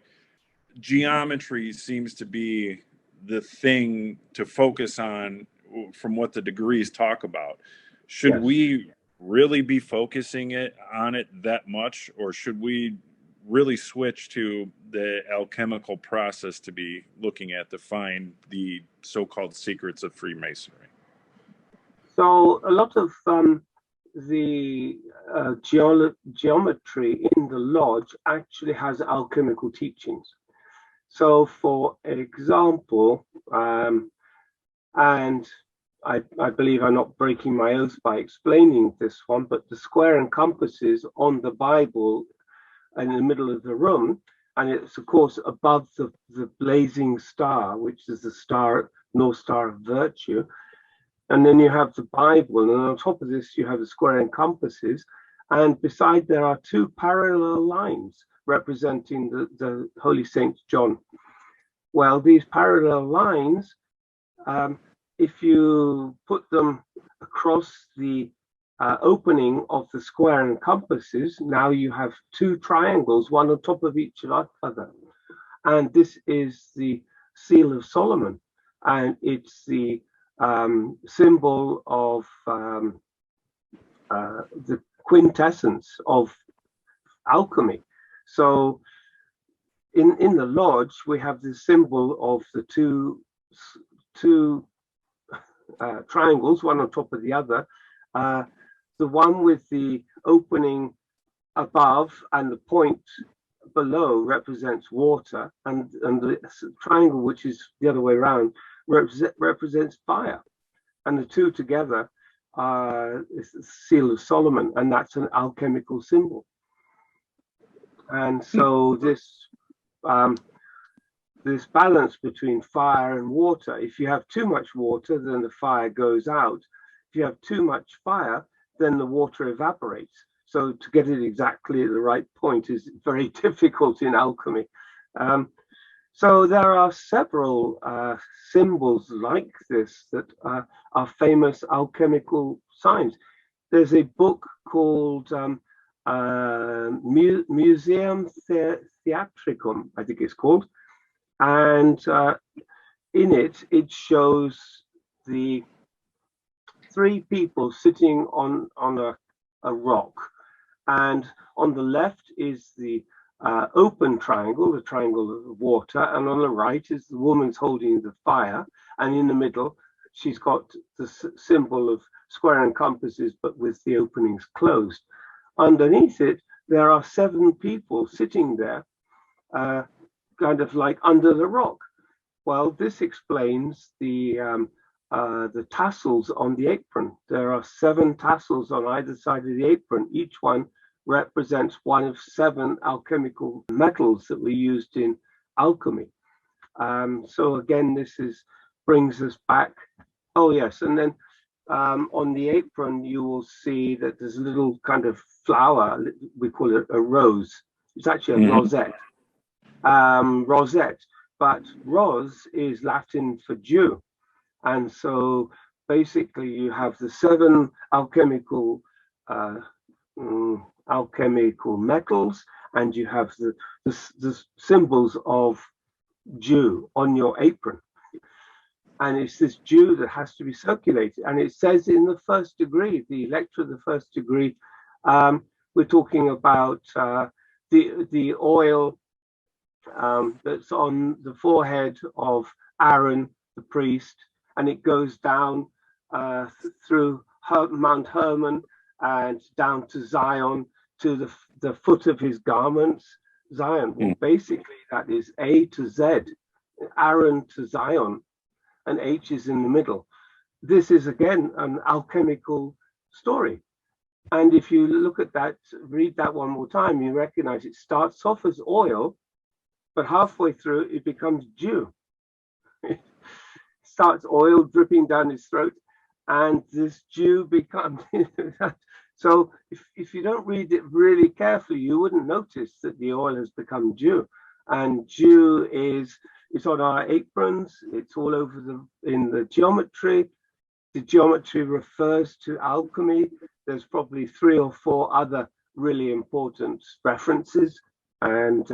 Geometry seems to be the thing to focus on from what the degrees talk about. Should Yes. we really be focusing on it that much, or should we really switch to the alchemical process to be looking at to find the so-called secrets of Freemasonry? So a lot of the geometry in the lodge actually has alchemical teachings. So for example, and I believe I'm not breaking my oath by explaining this one, but the square and compasses on the Bible in the middle of the room, and it's of course above the blazing star, which is the star, North Star of Virtue. And then you have the Bible, and on top of this you have the square and compasses, and beside there are two parallel lines representing the Holy Saint John. Well, these parallel lines, if you put them across the opening of the square and compasses, now you have two triangles, one on top of each other. And this is the Seal of Solomon, and it's the symbol of the quintessence of alchemy. So in the lodge, we have the symbol of the two triangles, one on top of the other. The one with the opening above and the point below represents water, and the triangle, which is the other way around, represents fire. And the two together is the Seal of Solomon, and that's an alchemical symbol. And so this balance between fire and water, if you have too much water, then the fire goes out. If you have too much fire, then the water evaporates. So to get it exactly at the right point is very difficult in alchemy. So there are several symbols like this that are famous alchemical signs. There's a book called Museum Theatricum, I think it's called. And in it shows the three people sitting on a rock. And on the left is the open triangle, the triangle of water, and on the right is the woman's holding the fire, and in the middle she's got the symbol of square and compasses, but with the openings closed. Underneath it there are 7 people sitting there, kind of like under the rock. Well, this explains the tassels on the apron. There are 7 tassels on either side of the apron. Each one represents one of 7 alchemical metals that were used in alchemy. So again, this brings us back. Oh yes, and then on the apron you will see that there's a little kind of flower. We call it a rose. It's actually a rosette. Rosette, but ros is Latin for dew, and so basically you have the 7 alchemical metals, and you have the symbols of dew on your apron, and it's this dew that has to be circulated. And it says in the first degree, the lecture of the first degree, we're talking about the oil that's on the forehead of Aaron the priest, and it goes down through Mount Hermon and down to Zion, to the foot of his garments. Zion, well, basically that is A to Z, Aaron to Zion, and H is in the middle. This is again an alchemical story. And if you look at that, read that one more time, you recognize it starts off as oil, but halfway through it becomes dew. It starts oil dripping down his throat, and this dew becomes so if you don't read it really carefully, you wouldn't notice that the oil has become dew. And dew it's on our aprons, it's all over in the geometry. the geometry refers to alchemy. There's probably 3 or 4 other really important references. And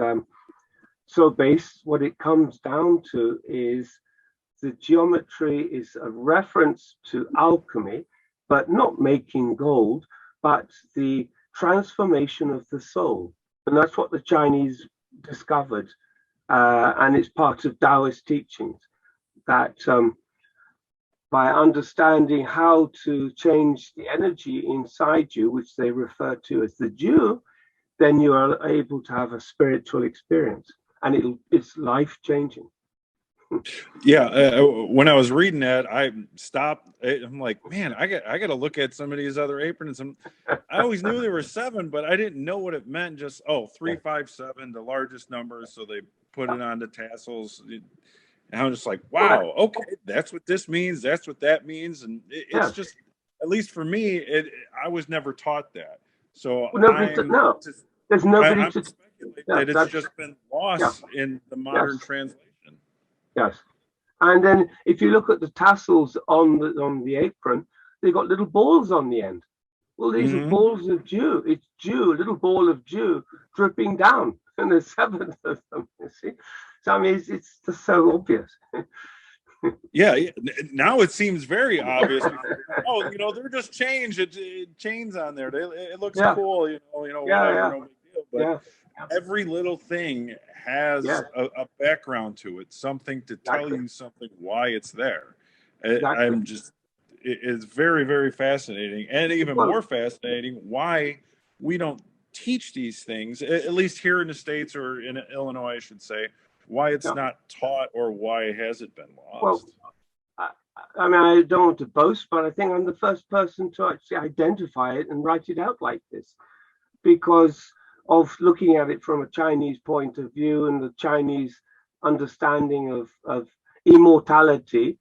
so what it comes down to is the geometry is a reference to alchemy, but not making gold, but the transformation of the soul. And that's what the Chinese discovered. And it's part of Taoist teachings that by understanding how to change the energy inside you, which they refer to as the Jew, then you are able to have a spiritual experience, and it's life-changing. Yeah, when I was reading that, I stopped. I'm like, man, I got to look at some of these other aprons. And I always knew there were 7, but I didn't know what it meant. Just 3, 5, 7, the largest numbers. So they put it on the tassels. And I'm just like, wow, okay, that's what this means. That's what that means. And it's just, at least for me, I was never taught that. So there's nobody I'm to speculate that it's just been lost in the modern translation. Yes. And then if you look at the tassels on the apron, they've got little balls on the end. Well, these are balls of dew. It's dew, a little ball of dew dripping down. And there's 7 of them, you see. So, I mean, it's just so obvious. Yeah, now it seems very obvious. They're just chains on there. It looks cool, whatever, no big deal. But every little thing has a background to it, something to tell you something, why it's there. It's very, very fascinating, and even more fascinating why we don't teach these things, at least here in the States or in Illinois, I should say, why it's not taught or why has it been lost. Well, I mean, I don't want to boast, but I think I'm the first person to actually identify it and write it out like this, because of looking at it from a Chinese point of view and the Chinese understanding of immortality.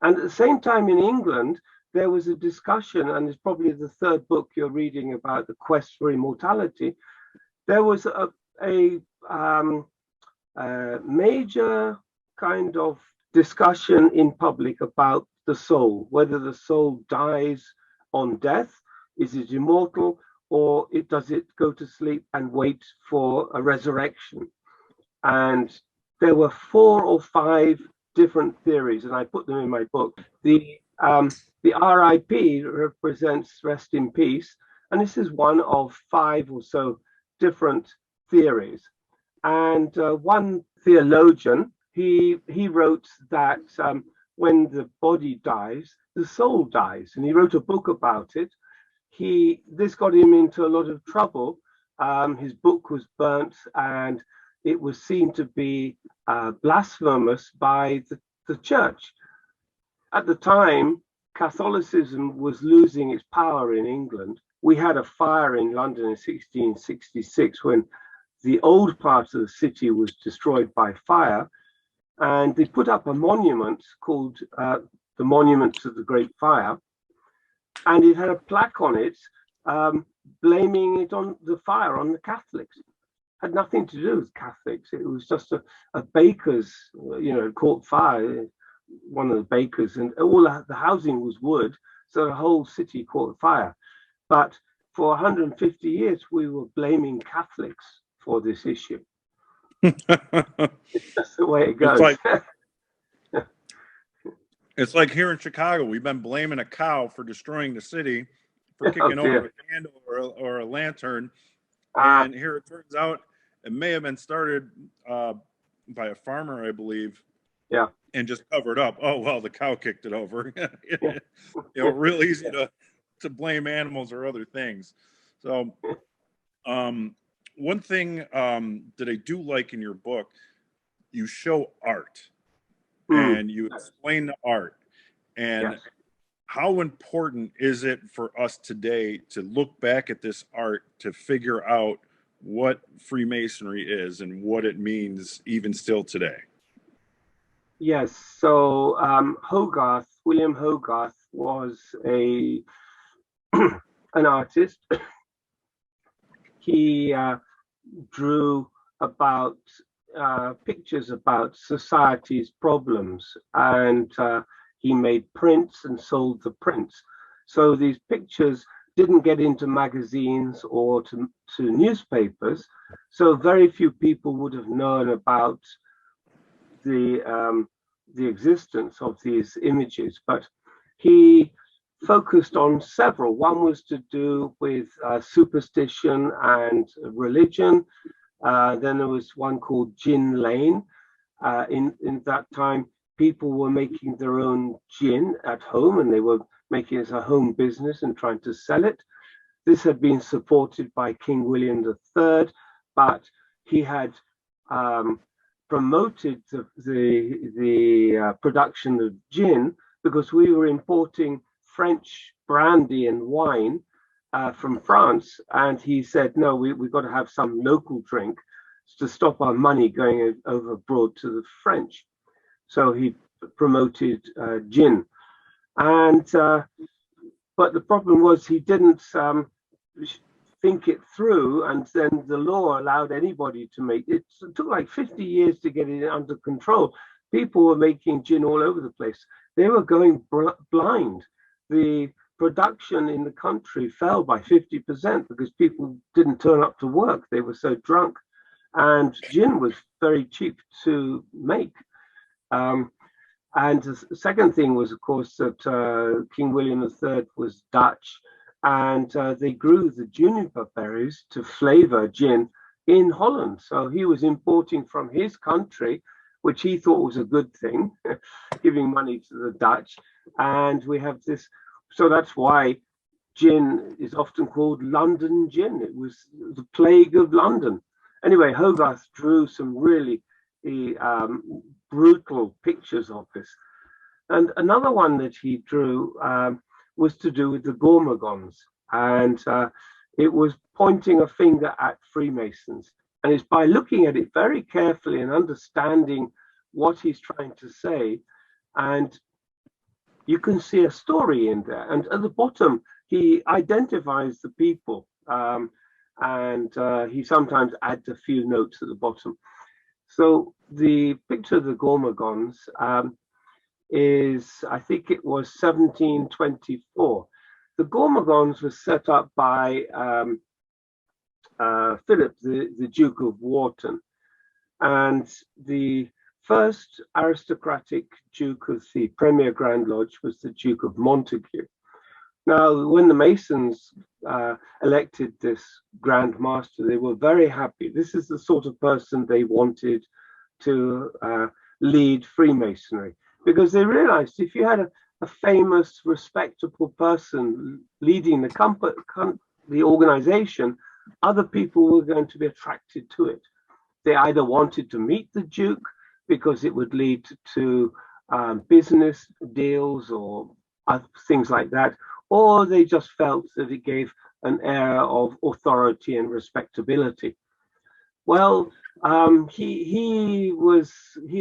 And at the same time in England, there was a discussion, and it's probably the 3rd book you're reading about the quest for immortality. There was a major kind of discussion in public about the soul, whether the soul dies on death, is it immortal, or does it go to sleep and wait for a resurrection? And there were 4 or 5 different theories, and I put them in my book. The RIP represents rest in peace, and this is one of 5 or so different theories. And one theologian, he wrote that when the body dies, the soul dies, and he wrote a book about it. This got him into a lot of trouble. His book was burnt, and it was seen to be blasphemous by the church. At the time, Catholicism was losing its power in England. We had a fire in London in 1666 when the old part of the city was destroyed by fire, and they put up a monument called the Monument to the Great Fire, and it had a plaque on it blaming it on the fire on the Catholics. Had nothing to do with Catholics. It was just a baker's, caught fire, one of the bakers, and all the housing was wood, so the whole city caught fire. But for 150 years, we were blaming Catholics for this issue. It's just the way it goes. It's like here in Chicago, we've been blaming a cow for destroying the city, for kicking over a candle or a lantern. And here it turns out it may have been started by a farmer, I believe. Yeah. And just covered up. Oh, well, the cow kicked it over. Real easy to blame animals or other things. So one thing that I do like in your book, you show art. And you explain the art, and how important is it for us today to look back at this art to figure out what Freemasonry is and what it means even still today? Yes. So Hogarth, William Hogarth, was an artist. He drew about pictures about society's problems, and he made prints and sold the prints. So these pictures didn't get into magazines or to newspapers. So very few people would have known about the existence of these images. But he focused on several. One was to do with superstition and religion. Then there was one called Gin Lane. In that time, people were making their own gin at home, and they were making it as a home business and trying to sell it. This had been supported by King William III, but he had promoted the production of gin because we were importing French brandy and wine from France, and he said, no, we've got to have some local drink to stop our money going over abroad to the French. So he promoted gin, and but the problem was he didn't think it through, and then the law allowed anybody to make it. It took like 50 years to get it under control. People were making gin all over the place. They were going blind. The production in the country fell by 50% because people didn't turn up to work. They were so drunk, and gin was very cheap to make. And the second thing was, of course, that King William III was Dutch, and they grew the juniper berries to flavor gin in Holland. So he was importing from his country, which he thought was a good thing, giving money to the Dutch. And we have this, so that's why gin is often called London gin. It was the plague of London. Anyway, Hogarth drew some really brutal pictures of this. And another one that he drew was to do with the Gormagons. And it was pointing a finger at Freemasons. And it's by looking at it very carefully and understanding what he's trying to say. And you can see a story in there. And at the bottom, he identifies the people. And he sometimes adds a few notes at the bottom. So the picture of the Gormagons is, I think it was 1724. The Gormagons was set up by Philip, the Duke of Wharton. And the first aristocratic Duke of the Premier Grand Lodge was the Duke of Montague. Now, when the Masons elected this Grand Master, they were very happy. This is the sort of person they wanted to lead Freemasonry, because they realized if you had a famous, respectable person leading the organization, other people were going to be attracted to it. They either wanted to meet the Duke because it would lead to business deals or things like that, or they just felt that it gave an air of authority and respectability. Well, he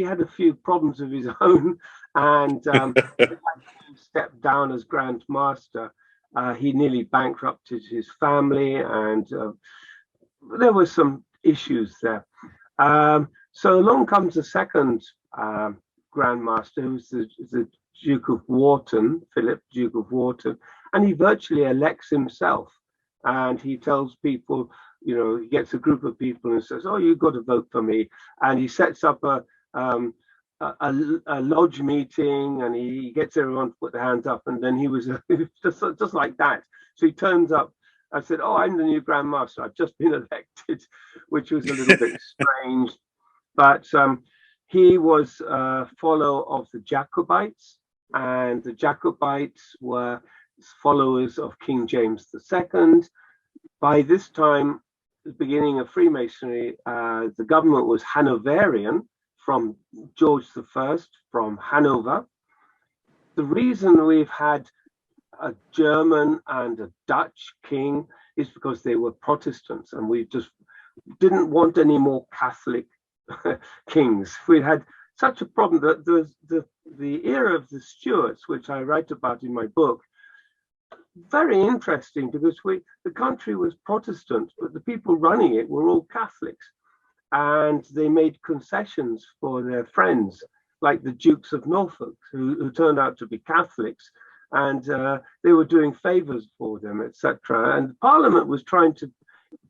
had a few problems of his own, and he stepped down as Grand Master. He nearly bankrupted his family, and there were some issues there. So along comes the second Grand Master, who's the Duke of Wharton, Philip, Duke of Wharton, and he virtually elects himself. And he tells people, you know, he gets a group of people and says, "Oh, you've got to vote for me." And he sets up a lodge meeting, and he gets everyone to put their hands up. And then he was just like that. So he turns up. I said, "Oh, I'm the new Grand Master. I've just been elected," which was a little bit strange. But he was a follower of the Jacobites, and the Jacobites were followers of King James II. By this time, the beginning of Freemasonry, the government was Hanoverian, from George I, from Hanover. The reason we've had a German and a Dutch king is because they were Protestants, and we just didn't want any more Catholic kings. We had such a problem that the era of the Stuarts, which I write about in my book, very interesting, because the country was Protestant, but the people running it were all Catholics, and they made concessions for their friends. like the Dukes of Norfolk, who turned out to be Catholics, and they were doing favors for them, etc. And Parliament was trying to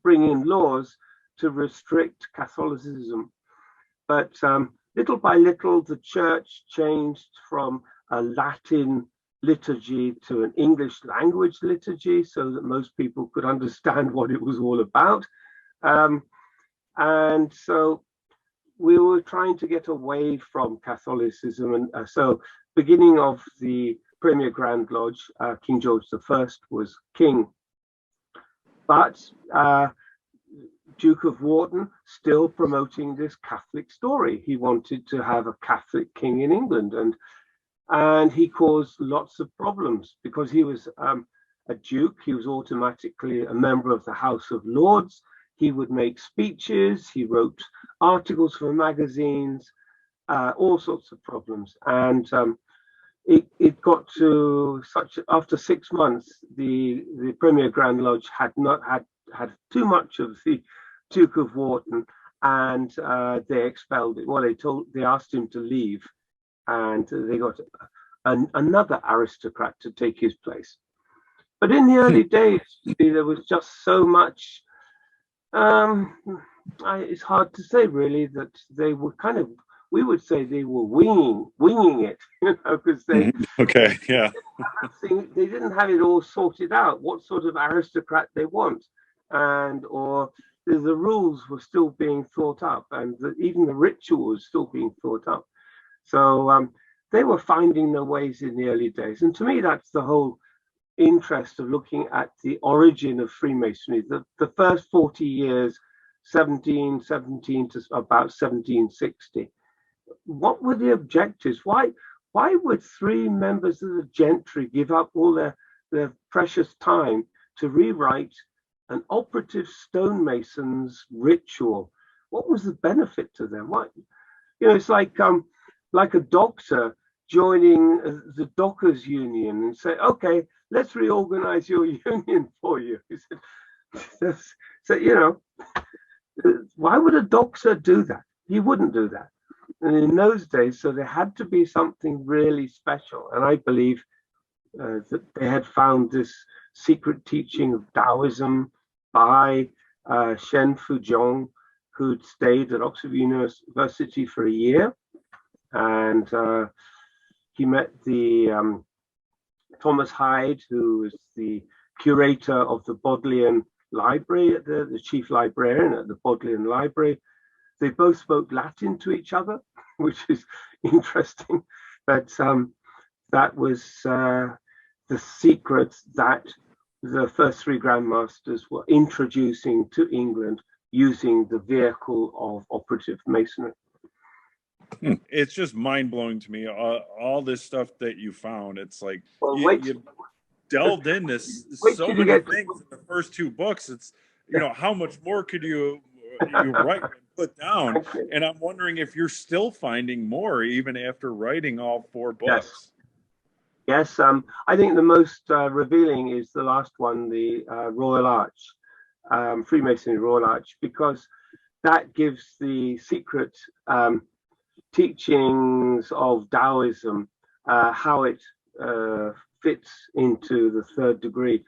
bring in laws to restrict Catholicism. But little by little, the church changed from a Latin liturgy to an English language liturgy so that most people could understand what it was all about. And so we were trying to get away from Catholicism. And so beginning of the Premier Grand Lodge, King George I was king. But Duke of Wharton still promoting this Catholic story. He wanted to have a Catholic king in England, and he caused lots of problems because he was a duke. He was automatically a member of the House of Lords. He would make speeches. He wrote articles for magazines, all sorts of problems. And it got to such, after 6 months, the Premier Grand Lodge had too much of the Duke of Wharton, and they expelled it. Well, they asked him to leave, and they got another aristocrat to take his place. But in the early days, there was just so much. It's hard to say really that they were kind of. We would say they were winging it, because they. Okay, yeah. They didn't have it all sorted out. What sort of aristocrat they want, or the rules were still being thought up, and even the ritual was still being thought up. So they were finding their ways in the early days. And to me, that's the whole interest of looking at the origin of Freemasonry. The first 40 years, 1717 to about 1760. What were the objectives? Why would 3 members of the gentry give up all their precious time to rewrite an operative stonemason's ritual? What was the benefit to them? It's like a doctor joining the dockers union and say, okay, let's reorganize your union for you. So, why would a doctor do that? He wouldn't do that. And in those days, so there had to be something really special. And I believe that they had found this secret teaching of Taoism by Shen Fuzhong, who'd stayed at Oxford University for a year. And he met the Thomas Hyde, who was the curator of the Bodleian Library, the chief librarian at the Bodleian Library. They both spoke Latin to each other, which is interesting. But that was the secret that the first 3 Grandmasters were introducing to England using the vehicle of operative masonry. It's just mind-blowing to me, all this stuff that you found. It's like, Well, you delved into so many things in the first 2 books. It's, how much more could you write and put down? And I'm wondering if you're still finding more even after writing all 4 books. Yes. I think the most revealing is the last one, the Royal Arch, Freemasonry Royal Arch, because that gives the secret teachings of Taoism, how it fits into the 3rd degree.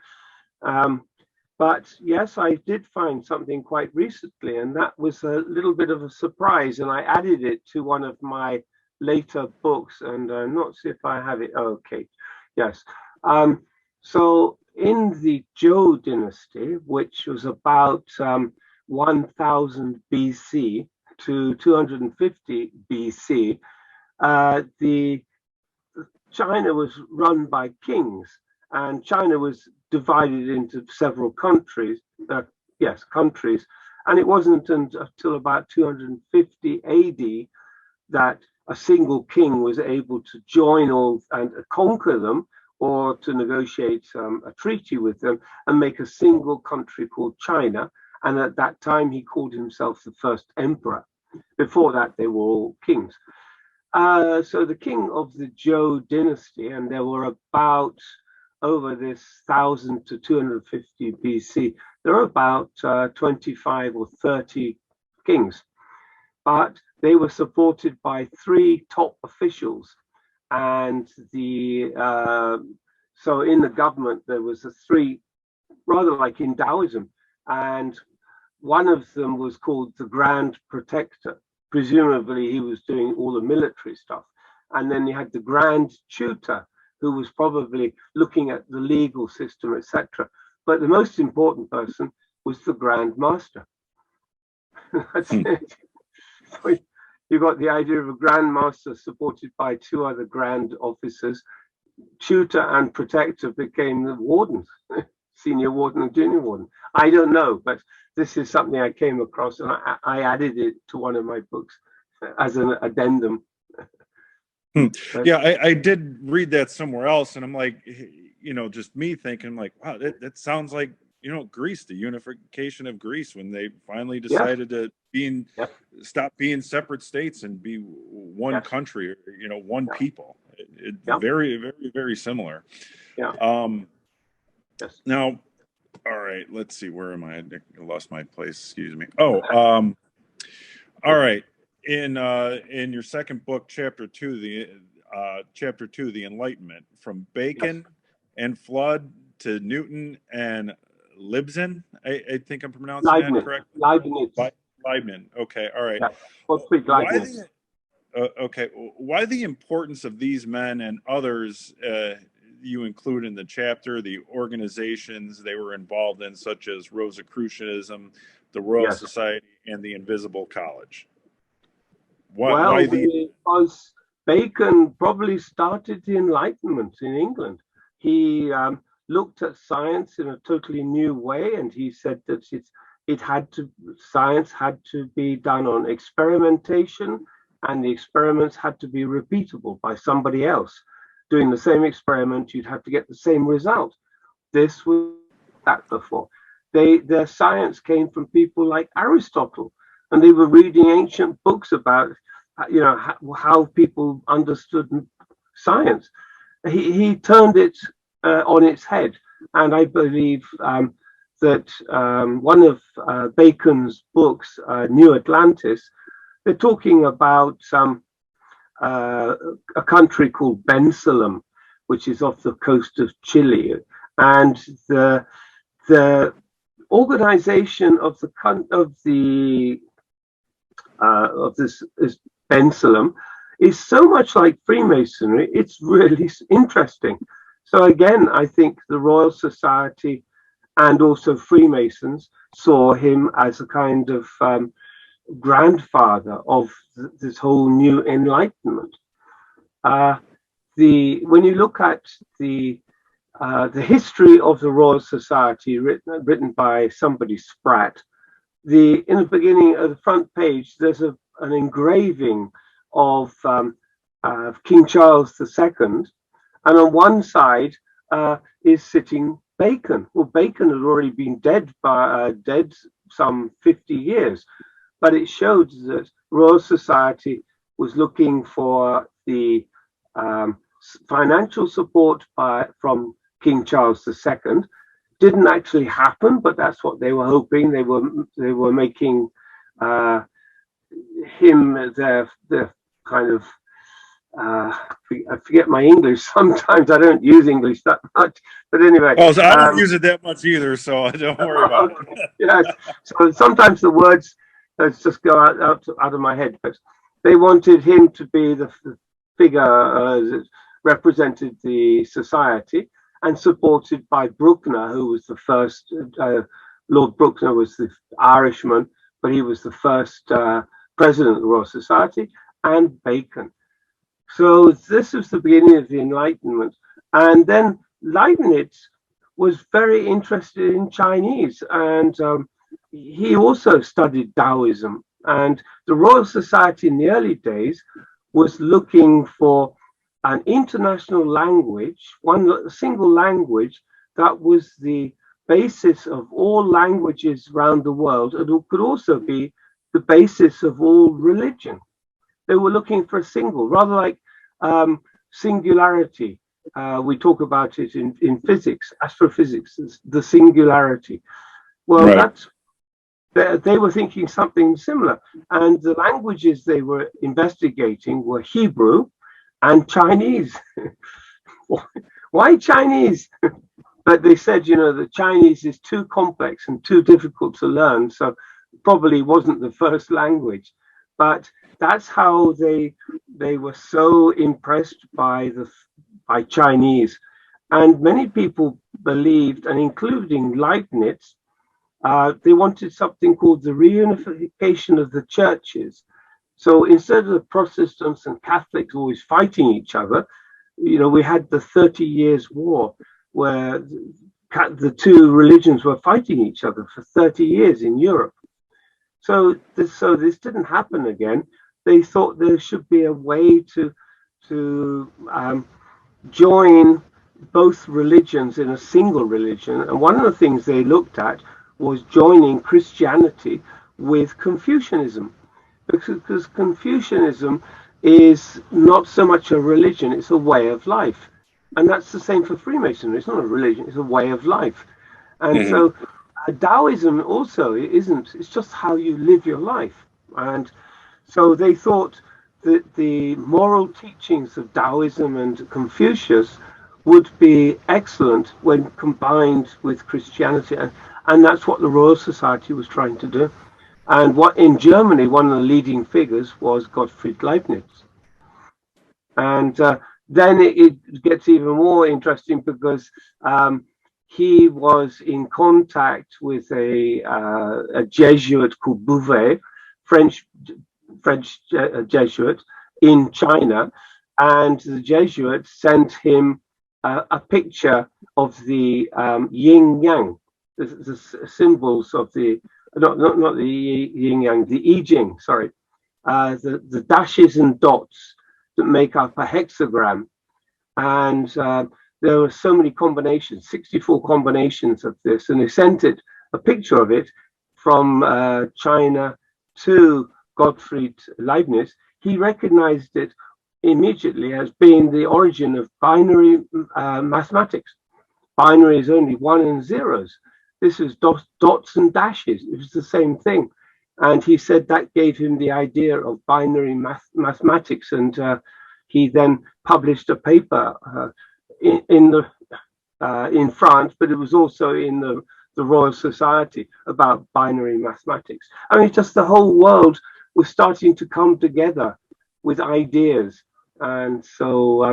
But yes, I did find something quite recently, and that was a little bit of a surprise, and I added it to one of my later books, and not see if I have it. Okay, yes. So in the Zhou dynasty, which was about 1000 BC to 250 BC, China was run by kings, and China was divided into several countries. Countries, and it wasn't until about 250 AD that a single king was able to join all and conquer them, or to negotiate a treaty with them and make a single country called China. And at that time, he called himself the first emperor. Before that, they were all kings. So the king of the Zhou dynasty, and there were about, over this 1000 to 250 BC, there are about 25 or 30 kings. But they were supported by 3 top officials, and so in the government there was a 3, rather like in Taoism, and one of them was called the Grand Protector. Presumably he was doing all the military stuff. And then you had the Grand Tutor, who was probably looking at the legal system, etc. But the most important person was the Grand Master. That's it. So you got the idea of a Grand Master supported by 2 other Grand Officers. Tutor and Protector became the wardens, Senior Warden and Junior Warden. I don't know, but this is something I came across, and I added it to one of my books as an addendum. Yeah, I did read that somewhere else, and I'm like, just me thinking, like, wow, that sounds like, Greece, the unification of Greece, when they finally decided to stop being separate states and be one country, one people. Very, very, very similar. Now, all right, let's see, where am I? I lost my place. Excuse me. Oh, all right. In your second book, chapter 2, the Enlightenment, from Bacon and Flood to Newton and Libzen. I think I'm pronouncing that correct. Leibniz. Okay. All right. Why the importance of these men and others you include in the chapter, the organizations they were involved in, such as Rosicrucianism, the Royal Society, and the Invisible College? Because Bacon probably started the Enlightenment in England. He looked at science in a totally new way, and he said that science had to be done on experimentation, and the experiments had to be repeatable by somebody else. Doing the same experiment, you'd have to get the same result. This was that before. Their science came from people like Aristotle, and they were reading ancient books about, how people understood science. He turned it on its head, and I believe that one of Bacon's books, New Atlantis, they're talking about a country called Bensalem, which is off the coast of Chile, and the organization of this Bensalem is so much like Freemasonry. It's really interesting. So again, I think the Royal Society and also Freemasons saw him as a kind of grandfather of this whole new Enlightenment. When you look at the history of the Royal Society, written by somebody Spratt, in the beginning of the front page, there's an engraving of King Charles II, and on one side is sitting Bacon. Well, Bacon had already been dead some 50 years, but it showed that Royal Society was looking for the financial support from King Charles II. Didn't actually happen, but that's what they were hoping. They were making him their kind of I forget my English. Sometimes I don't use English that much, but anyway. Oh, so I don't use it that much either, so don't worry about it. Yes. So sometimes the words just go out of my head. But they wanted him to be the figure that represented the society, and supported by Bruckner, who was the first. Lord Bruckner was the Irishman, but he was the first president of the Royal Society, and Bacon. So this was the beginning of the Enlightenment. And then Leibniz was very interested in Chinese, and he also studied Taoism. And the Royal Society in the early days was looking for an international language, one single language that was the basis of all languages around the world, and it could also be the basis of all religion. They were looking for a single, rather like singularity. We talk about it in physics, astrophysics, the singularity. Well, they were thinking something similar. And the languages they were investigating were Hebrew and Chinese. Why Chinese? But they said, you know, the Chinese is too complex and too difficult to learn, so probably wasn't the first language. But that's how they were so impressed by Chinese. And many people believed, and including Leibniz, they wanted something called the reunification of the churches. So instead of the Protestants and Catholics always fighting each other, you know, we had the 30 Years' War, where the two religions were fighting each other for 30 years in Europe. So this didn't happen again. They thought there should be a way to join both religions in a single religion. And one of the things they looked at was joining Christianity with Confucianism, because Confucianism is not so much a religion, it's a way of life. And that's the same for Freemasonry. It's not a religion, it's a way of life. And so Taoism also isn't, it's just how you live your life. And so they thought that the moral teachings of Taoism and Confucius would be excellent when combined with Christianity. And that's what the Royal Society was trying to do. And what in Germany, one of the leading figures was Gottfried Leibniz. And then it gets even more interesting because he was in contact with a Jesuit called Bouvet, French Jesuit in China, and the Jesuit sent him a picture of the yin yang, the symbols of the not the yin yang, the I Ching, sorry, the dashes and dots that make up a hexagram. And there were so many combinations, 64 combinations of this, and they sent it, a picture of it, from China to Gottfried Leibniz. He recognized it immediately as being the origin of binary mathematics. Binary is only 1 and 0s. This is dots and dashes. It was the same thing. And he said that gave him the idea of binary mathematics. And he then published a paper in France, but it was also in the Royal Society about binary mathematics. I mean, just the whole world was starting to come together with ideas. And so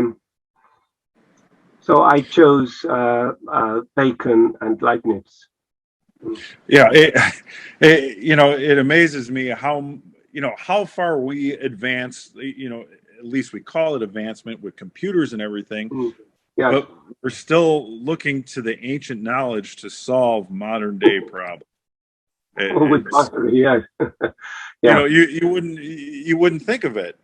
I chose Bacon and Leibniz. Yeah, it amazes me how far we advance. At least we call it advancement with computers and everything. Yeah. But we're still looking to the ancient knowledge to solve modern day problems. Yeah. Yeah. You wouldn't think of it.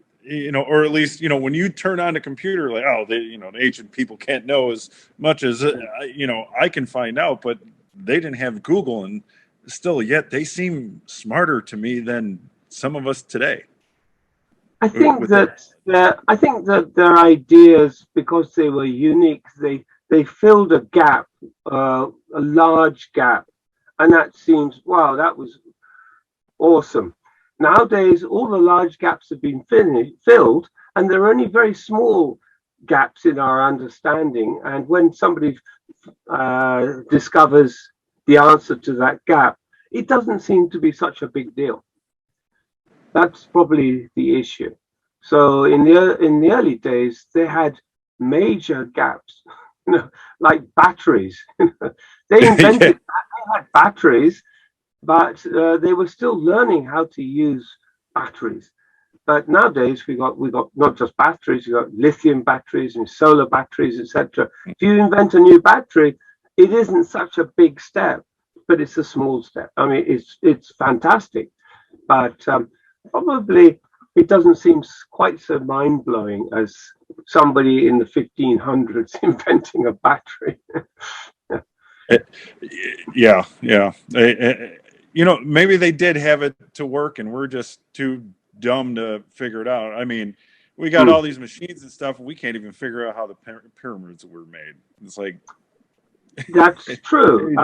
Or at least, when you turn on the computer, like, oh, the ancient people can't know as much as, I can find out, but they didn't have Google, and still yet they seem smarter to me than some of us today. I think that their ideas, because they were unique, they filled a gap, a large gap. And that seems, wow, that was awesome. Nowadays, all the large gaps have been filled, and there are only very small gaps in our understanding. And when somebody discovers the answer to that gap, it doesn't seem to be such a big deal. That's probably the issue. So in the early days, they had major gaps, like batteries. They invented they had batteries, but they were still learning how to use batteries. But nowadays we got not just batteries, we got lithium batteries and solar batteries, etc. If you invent a new battery, it isn't such a big step, but it's a small step. I mean, it's fantastic, but probably it doesn't seem quite so mind-blowing as somebody in the 1500s inventing a battery. Yeah. Maybe they did have it to work, and we're just too dumb to figure it out. I mean, we got all these machines and stuff, and we can't even figure out how the pyramids were made. It's like that's true.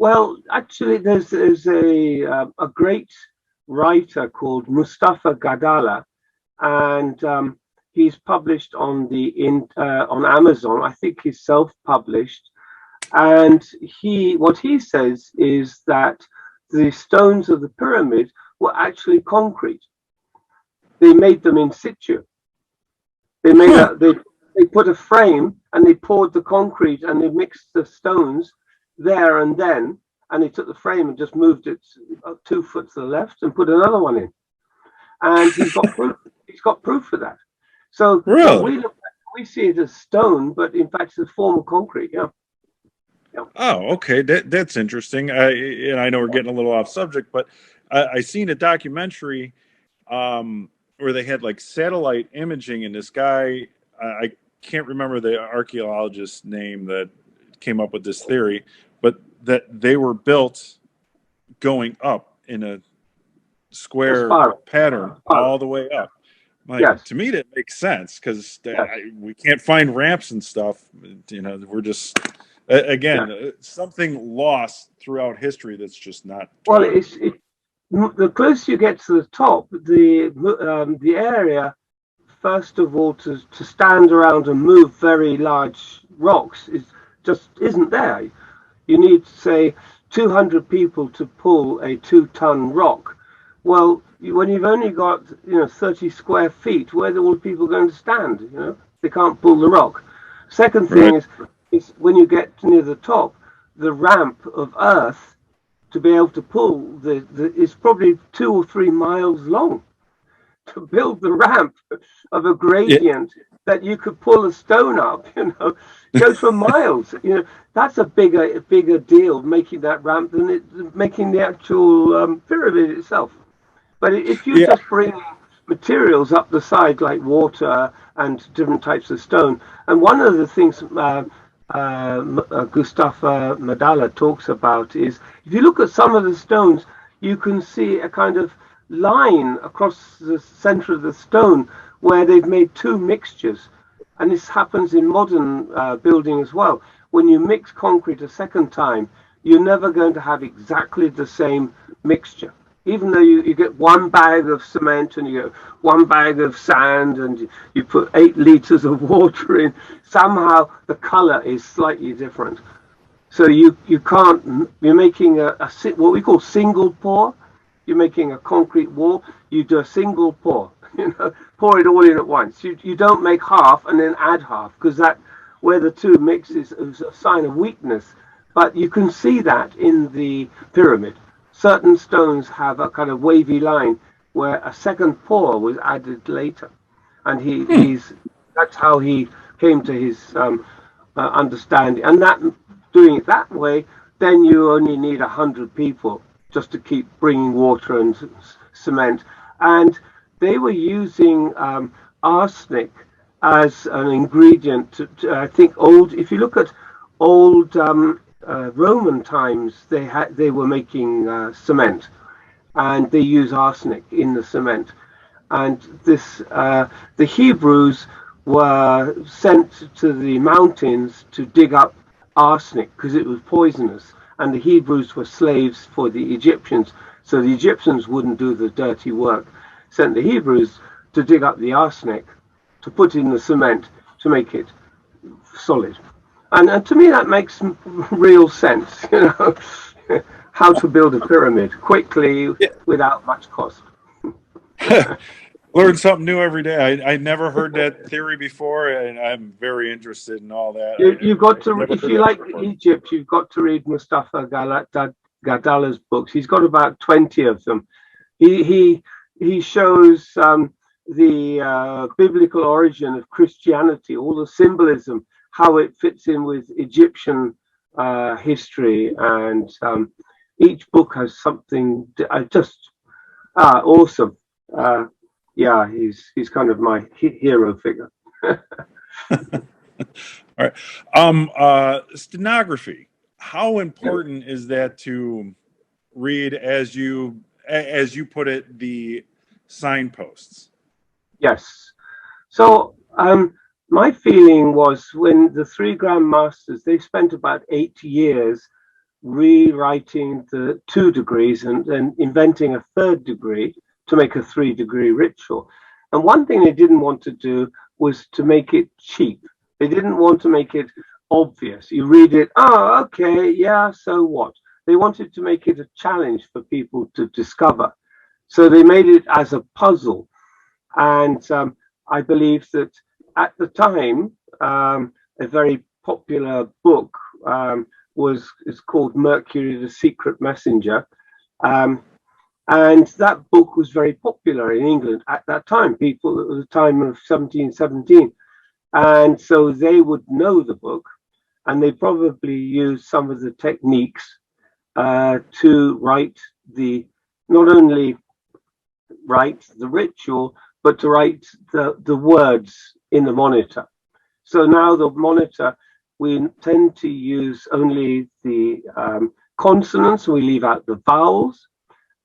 Well, actually, there's a great writer called Mustafa Gadala, and he's published on on Amazon. I think he's self-published, and what he says is that the stones of the pyramid were actually concrete. They made them in situ. They made they put a frame and they poured the concrete and they mixed the stones there and then, and they took the frame and just moved it 2 foot to the left and put another one in. And he's got proof. He's got proof for that. So Really? we see it as stone, but in fact it's a form of concrete. Yeah. Oh, okay. That's interesting. And I know we're getting a little off subject, but I seen a documentary where they had like satellite imaging, and this guy, I can't remember the archaeologist's name that came up with this theory, but that they were built going up in a square pattern all the way up. Like, Yes. to me, that makes sense because Yes. we can't find ramps and stuff. You know, we're just again something lost throughout history that's just not. Well, the closer you get to the top, the area, first of all, to stand around and move very large rocks isn't there. You need, say, 200 people to pull a 2-ton rock. Well, when you've only got 30 square feet, where are all the people going to stand? They can't pull the rock. Second thing is when you get near the top, the ramp of earth to be able to pull is probably 2 or 3 miles long. To build the ramp of a gradient that you could pull a stone up, goes for miles. That's a bigger deal making that ramp than making the actual pyramid itself. But if you just bring materials up the side like water and different types of stone, and one of the things Mustafa Madala talks about is, if you look at some of the stones, you can see a kind of line across the center of the stone where they've made 2 mixtures. And this happens in modern building as well. When you mix concrete a second time, you're never going to have exactly the same mixture. Even though you get 1 bag of cement and you get 1 bag of sand and you put 8 liters of water in, somehow the color is slightly different. So you can't, you're making what we call single pour. You're making a concrete wall, you do a single pour, pour it all in at once. You don't make half and then add half, because that, where the 2 mix is a sign of weakness. But you can see that in the pyramid. Certain stones have a kind of wavy line where a second pour was added later. And that's how he came to his understanding. And that, doing it that way, then you only need 100 people just to keep bringing water and cement. And they were using arsenic as an ingredient to I think if you look at old Roman times, they were making cement, and they use arsenic in the cement. And the Hebrews were sent to the mountains to dig up arsenic because it was poisonous, and the Hebrews were slaves for the Egyptians, so the Egyptians wouldn't do the dirty work. Sent the Hebrews to dig up the arsenic to put in the cement to make it solid. And to me that makes real sense, how to build a pyramid quickly without much cost. Learn something new every day. I never heard that theory before, and I'm very interested in all that. You've got to, if you like Egypt, you've got to read Mustafa Gadala's books. He's got about 20 of them. He shows the biblical origin of Christianity, all the symbolism, how it fits in with Egyptian history, and each book has something just awesome. He's kind of my hero figure. All right. Stenography. How important is that to read, as you put it, the signposts? Yes. So my feeling was, when the 3 Grand Masters, they spent about 8 years rewriting the 2 degrees and then inventing a 3rd degree to make a 3-degree ritual. And one thing they didn't want to do was to make it cheap. They didn't want to make it obvious. You read it, oh, okay, yeah, so what? They wanted to make it a challenge for people to discover. So they made it as a puzzle. And I believe that at the time, a very popular book is called Mercury, the Secret Messenger. And that book was very popular in England at that time, people at the time of 1717. And so they would know the book, and they probably used some of the techniques to write not only write the ritual, but to write the words in the monitor. So now the monitor, we tend to use only the consonants, we leave out the vowels,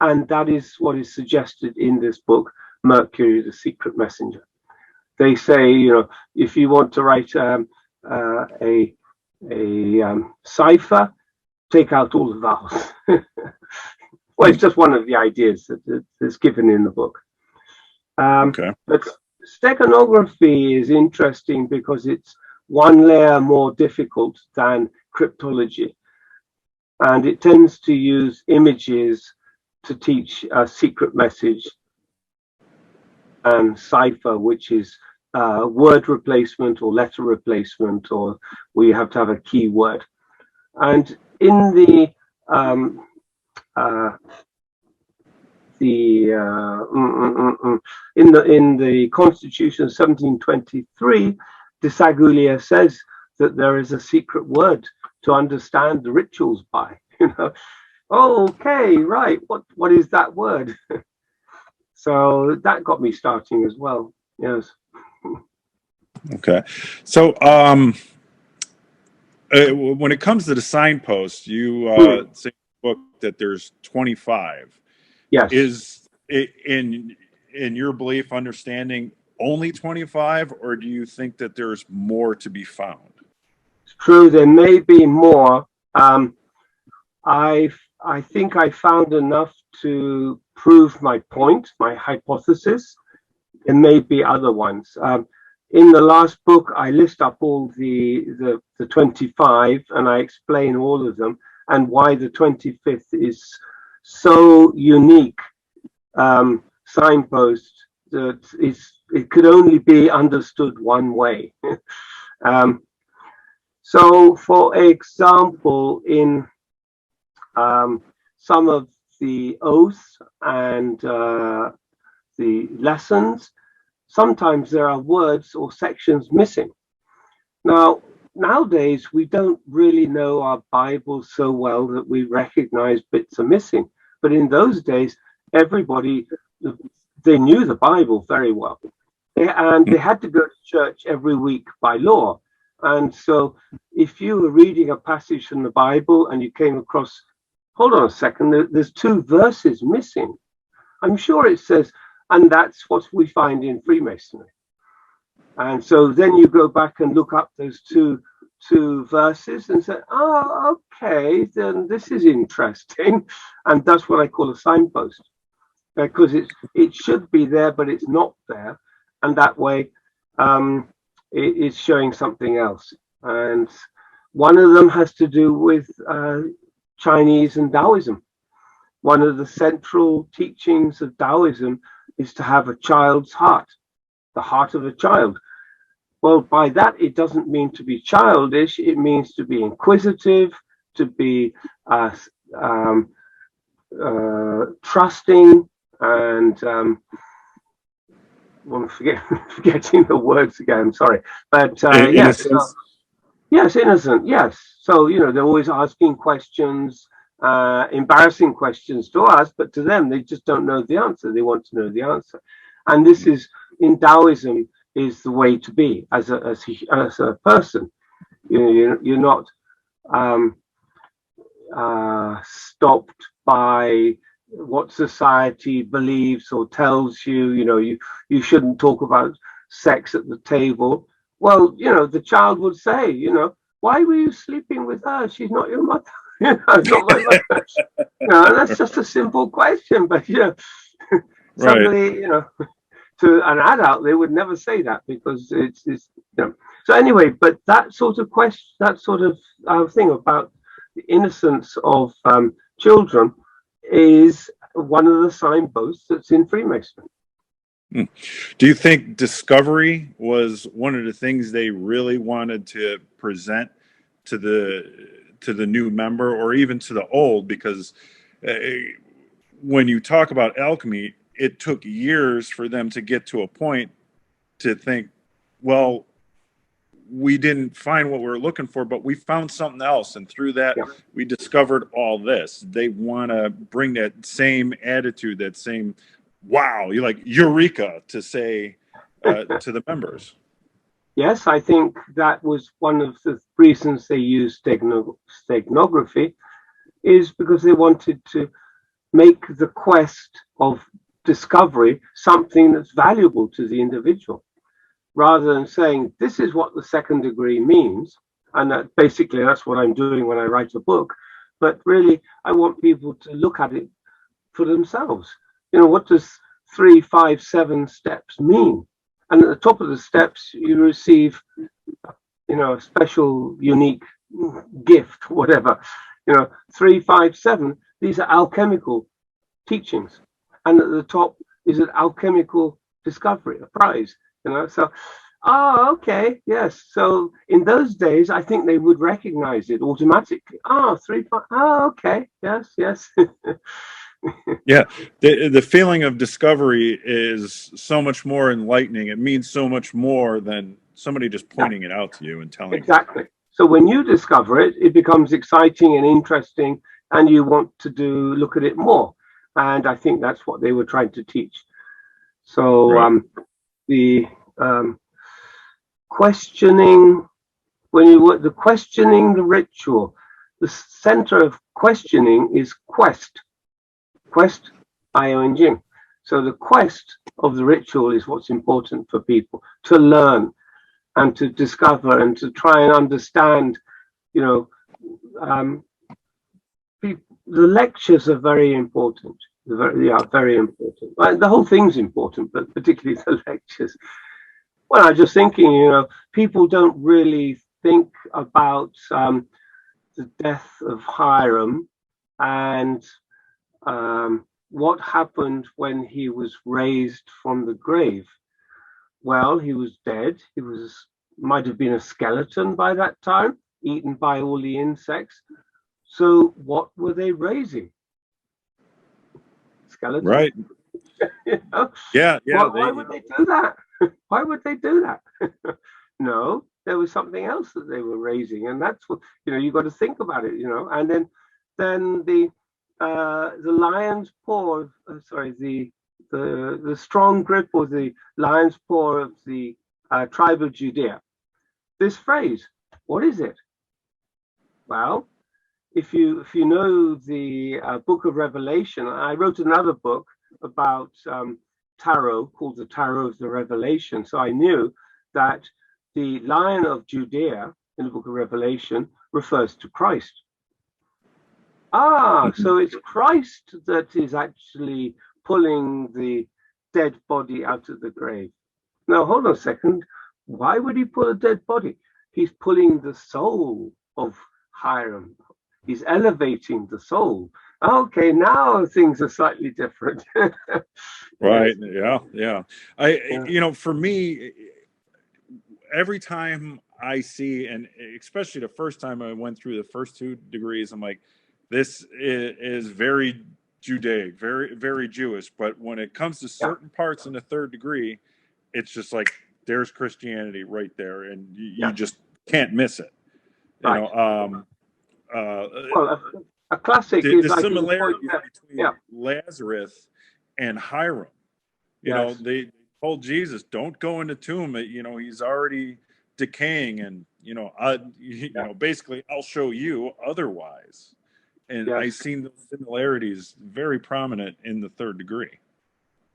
and that is what is suggested in this book, Mercury, the Secret Messenger. They say, if you want to write a cipher, take out all the vowels. Well, it's just one of the ideas that's given in the book. Okay. But steganography is interesting because it's one layer more difficult than cryptology. And it tends to use images to teach a secret message, and cipher, which is word replacement or letter replacement, or where you have to have a key word. And in the Constitution of 1723, de Saguglia says that there is a secret word to understand the rituals by. Oh, okay, right. What is that word? So that got me starting as well. Yes. Okay. So when it comes to the signposts, you say in the book that there's 25. Yes. Is it in your belief, understanding, only 25, or do you think that there's more to be found? It's true, there may be more. I think I found enough to prove my point, my hypothesis. There may be other ones. In the last book, I list up all the 25, and I explain all of them and why the 25th is so unique signpost that it could only be understood one way. So, for example, in some of the oaths and the lessons, sometimes there are words or sections missing. Now, nowadays, we don't really know our Bible so well that we recognize bits are missing. But in those days, everybody, they knew the Bible very well. And they had to go to church every week by law. And so if you were reading a passage from the Bible and you came across, hold on a second, there's 2 verses missing. I'm sure it says, and that's what we find in Freemasonry. And so then you go back and look up those two verses and say, oh, okay, then this is interesting. And that's what I call a signpost, because it should be there, but it's not there. And that way it's showing something else. And one of them has to do with Chinese and Taoism. One of the central teachings of Taoism is to have a child's heart, the heart of a child. Well, by that, it doesn't mean to be childish. It means to be inquisitive, to be trusting, and I'm forgetting the words again. I'm sorry, but yes, yes, innocent. Yes. So they're always asking questions, embarrassing questions to us, but to them, they just don't know the answer. They want to know the answer, and this is in Taoism is the way to be as a person. You're not stopped by what society believes or tells you. You shouldn't talk about sex at the table. Well, the child would say, why were you sleeping with her? She's not your mother. That's just a simple question, but suddenly, to an adult, they would never say that because it's. So anyway, but that sort of question, that sort of thing about the innocence of children is one of the signposts that's in Freemasonry. Do you think discovery was one of the things they really wanted to present to the new member, or even to the old? Because when you talk about alchemy, it took years for them to get to a point to think, well, we didn't find what we were looking for, but we found something else, and through that we discovered all this. They want to bring that same attitude, that same wow, you like eureka, to say to the members. Yes, I think that was one of the reasons they used steganography, is because they wanted to make the quest of discovery something that's valuable to the individual, rather than saying this is what the second degree means, and that basically that's what I'm doing when I write a book. But really, I want people to look at it for themselves. What does 3, 5, 7 steps mean? And at the top of the steps, you receive, a special, unique gift, whatever. 3, 5, 7. These are alchemical teachings, and at the top is an alchemical discovery, a prize. So, okay, yes. So in those days, I think they would recognize it automatically. 3, 5. Okay, yes. Yeah, the feeling of discovery is so much more enlightening. It means so much more than somebody just pointing it out to you and telling you. Exactly. So when you discover it, it becomes exciting and interesting, and you want to look at it more. And I think that's what they were trying to teach. So the questioning, questioning the ritual, the center of questioning is quest, I-O-N-G. So the quest of the ritual is what's important for people to learn and to discover and to try and understand. The lectures are very important. They are very important. The whole thing's important, but particularly the lectures. Well, I'm just thinking, people don't really think about the death of Hiram and what happened when he was raised from the grave. Well, he was dead. He might have been a skeleton by that time, eaten by all the insects. So what were they raising? Skeleton. Right. Yeah. Why would they do that? Why would they do that? No, there was something else that they were raising, and that's what you got to think about it. And then the lion's paw. The strong grip, or the lion's paw of the tribe of Judea. This phrase, what is it? Well, if you know the book of Revelation, I wrote another book about tarot called the Tarot of the Revelation. So I knew that the Lion of Judea in the book of Revelation refers to Christ. So it's Christ that is actually pulling the dead body out of the grave. Now, hold on a second. Why would he pull a dead body? He's pulling the soul of Hiram. He's elevating the soul. Okay, now things are slightly different. Right. Yeah. For me, every time I see, and especially the first time I went through the first 2 degrees, I'm like, this is very Judaic, very, very Jewish. But when it comes to certain parts in the 3rd degree, it's just like there's Christianity right there, and you just can't miss it. Well, a classic is the like similarity between Lazarus and Hiram. They told Jesus, "Don't go in the tomb. He's already decaying, and basically, I'll show you otherwise." And I've seen those similarities very prominent in the 3rd degree.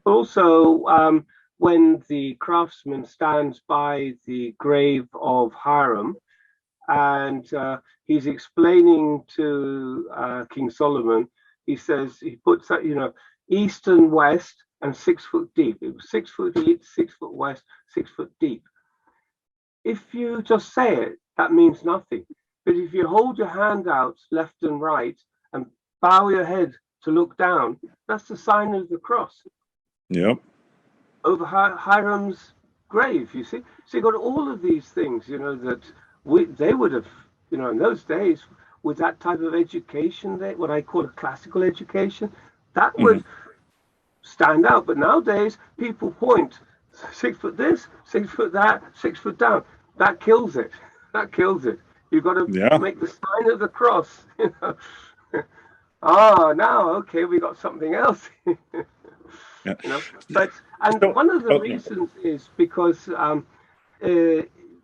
Also, when the craftsman stands by the grave of Hiram, and he's explaining to King Solomon. He says, he puts that, east and west and 6 foot deep. It was 6 foot east, 6 foot west, 6 foot deep. If you just say it, that means nothing. But if you hold your hand out left and right and bow your head to look down, that's the sign of the cross. Yep. Over Hiram's grave, you see. So you got all of these things, that they would have, in those days, with that type of education, what I call a classical education, that would stand out. But nowadays, people point 6 foot this, 6 foot that, 6 foot down. That kills it. That kills it. You've got to make the sign of the cross. Now, okay, we got something else. But one of the reasons is because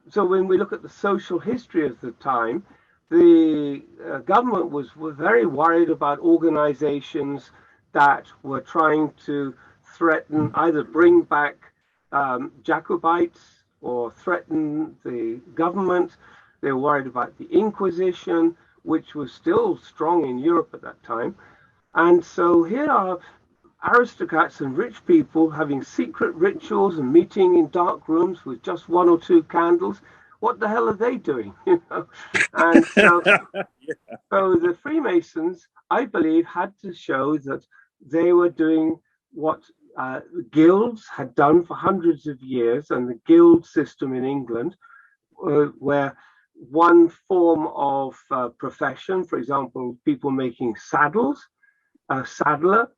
so when we look at the social history of the time, the government were very worried about organizations that were trying to threaten, either bring back Jacobites or threaten the government. They were worried about the Inquisition, which was still strong in Europe at that time. And so here are aristocrats and rich people having secret rituals and meeting in dark rooms with just 1 or 2 candles. What the hell are they doing? And so, so the Freemasons, I believe, had to show that they were doing what guilds had done for hundreds of years, and the guild system in England, where one form of profession, for example, people making saddles, a saddler,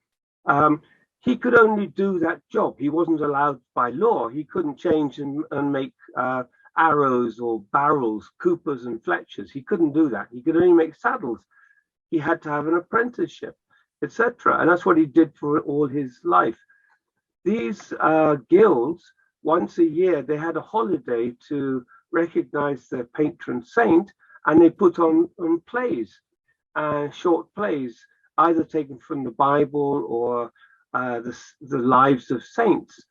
he could only do that job. He wasn't allowed by law. He couldn't change and make arrows or barrels, Coopers and Fletchers. He couldn't do that. He could only make saddles. He had to have an apprenticeship, etc. And that's what he did for all his life. These guilds, once a year, they had a holiday to recognize their patron saint, and they put on plays, short plays, either taken from the Bible or the lives of saints.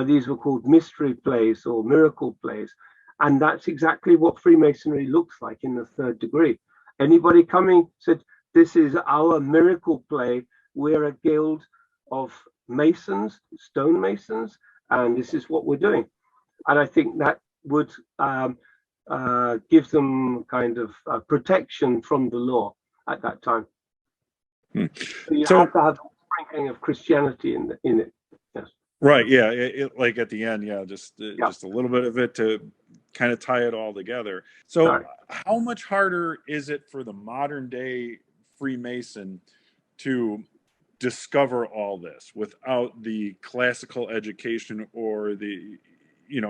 These were called mystery plays or miracle plays. And that's exactly what Freemasonry looks like in the 3rd degree. Anybody coming said, this is our miracle play. We're a guild of masons, stonemasons, and this is what we're doing. And I think that would give them kind of protection from the law at that time. So you have to have a sprinkling of Christianity in it. Yes. Right. Yeah. Like at the end. Yeah. Just a little bit of it to kind of tie it all together. So how much harder is it for the modern day Freemason to discover all this without the classical education or the,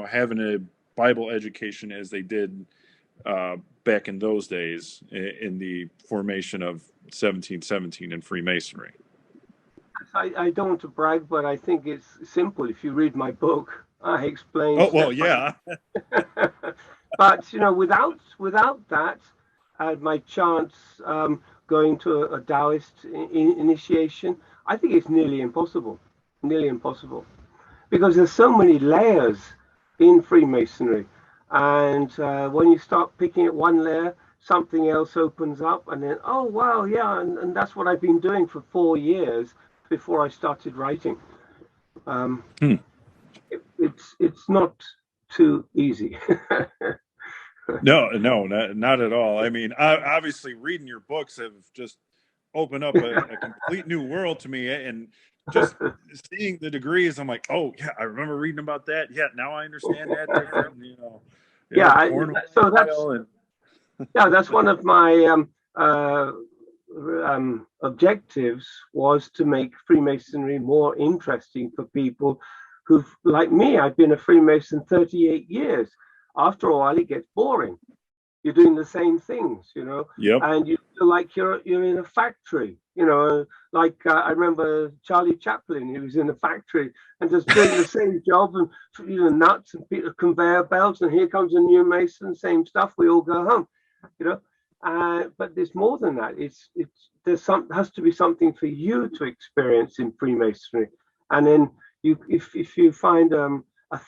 having a Bible education as they did back in those days in the formation of 1717 in Freemasonry? I don't want to brag, but I think it's simple. If you read my book, I explain. Oh, well, yeah. But, without that, my chance going to a Taoist initiation, I think it's nearly impossible. Because there's so many layers in Freemasonry. And when you start picking at one layer, something else opens up, and then, oh, wow, yeah, and that's what I've been doing for 4 years before I started writing. It's not too easy. No, not at all. I mean, obviously, reading your books have just opened up a complete new world to me, and just seeing the degrees, I'm like, oh yeah, I remember reading about that. Yeah, now I understand that different. That's one of my objectives, was to make Freemasonry more interesting for people who've, like me, I've been a Freemason 38 years. After a while, it gets boring. You're doing the same things, Yep. And you feel like you're in a factory, like I remember Charlie Chaplin. He was in a factory and just doing the same job, and nuts and conveyor belts, and here comes a new mason, same stuff. We all go home, but there's more than that. Has to be something for you to experience in Freemasonry, and then if you find a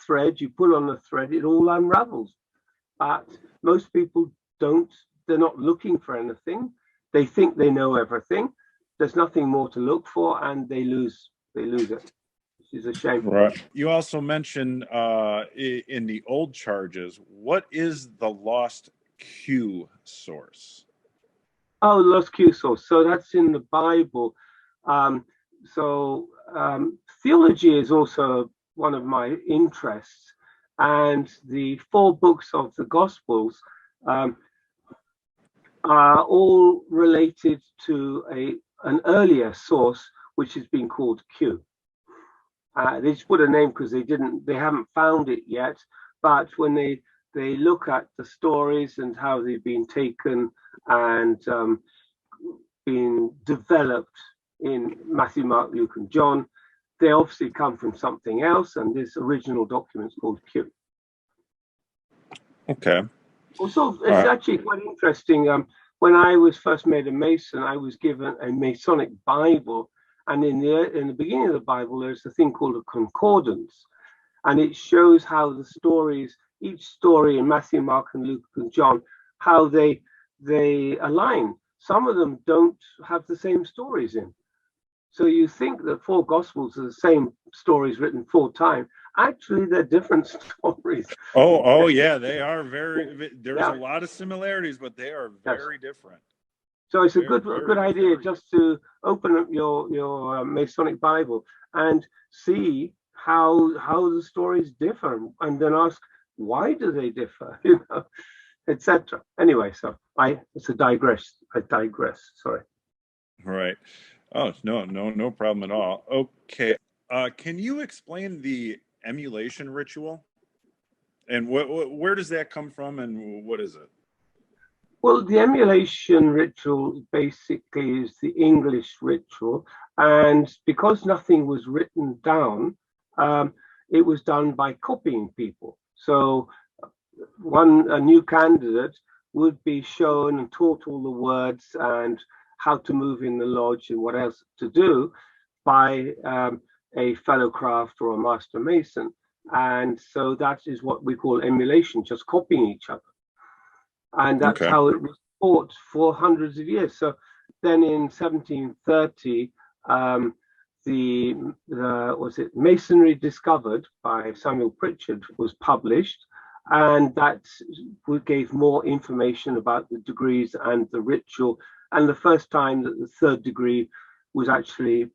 thread, you pull on the thread, it all unravels. But most people they're not looking for anything. They think they know everything. There's nothing more to look for, and they lose it, which is a shame. Right. You also mentioned in the old charges, what is the lost Q source? Oh, lost Q source. So that's in the Bible. Theology is also one of my interests, and the 4 books of the Gospels are all related to an earlier source, which has been called Q. They just put a name because they haven't found it yet. But when they look at the stories and how they've been taken and been developed in Matthew, Mark, Luke, and John, they obviously come from something else, and this original document is called Q. Okay. Also, it's actually quite interesting. When I was first made a Mason, I was given a Masonic Bible, and in the beginning of the Bible, there's a thing called a concordance, and it shows how the stories, each story in Matthew, Mark, and Luke, and John, how they align. Some of them don't have the same stories in. So you think that 4 Gospels are the same stories written 4 times. Actually, they're different stories. Oh, yeah, they are very. There's a lot of similarities, but they are very different. So it's a good idea just to open up your Masonic Bible and see how the stories differ, and then ask, why do they differ, etc. Anyway, so I digress. Sorry. Right. Oh, no problem at all. Okay. Can you explain the emulation ritual? And where does that come from, and what is it? Well, the emulation ritual basically is the English ritual, and because nothing was written down, it was done by copying people. So a new candidate would be shown and taught all the words and how to move in the lodge and what else to do by a fellow craft or a master mason. And so that is what we call emulation, just copying each other. And that's how it was taught for hundreds of years. So then in 1730, Masonry Discovered by Samuel Pritchard was published, and that gave more information about the degrees and the ritual, and the first time that the 3rd degree was actually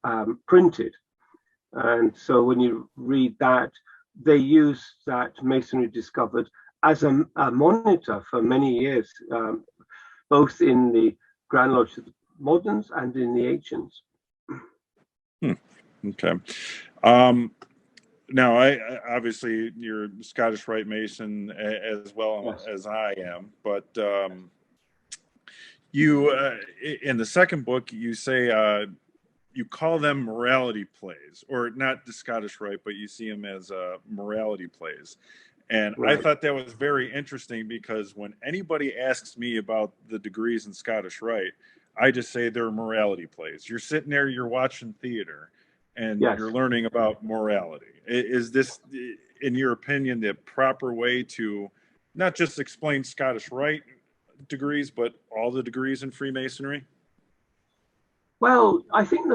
printed. And so when you read that, they used that Masonry Discovered as a monitor for many years, both in the Grand Lodge of the Moderns and in the Ancients. Okay. Now, I obviously you're Scottish Rite Mason as well as I am, but you in the second book you say you call them morality plays, or not the Scottish Rite, but you see them as morality plays. And I thought that was very interesting, because when anybody asks me about the degrees in Scottish Rite, I just say they're morality plays. You're sitting there, you're watching theater, and you're learning about morality. Is this, in your opinion, the proper way to not just explain Scottish Rite degrees, but all the degrees in Freemasonry? Well, I think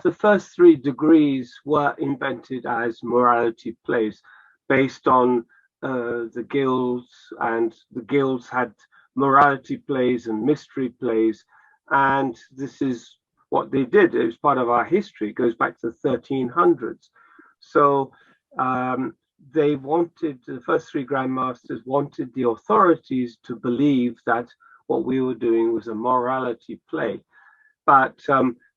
the first 3 degrees were invented as morality plays based on the guilds, and the guilds had morality plays and mystery plays, and this is what they did. It was part of our history. It goes back to the 1300s. So they wanted, the first 3 grandmasters wanted the authorities to believe that what we were doing was a morality play. But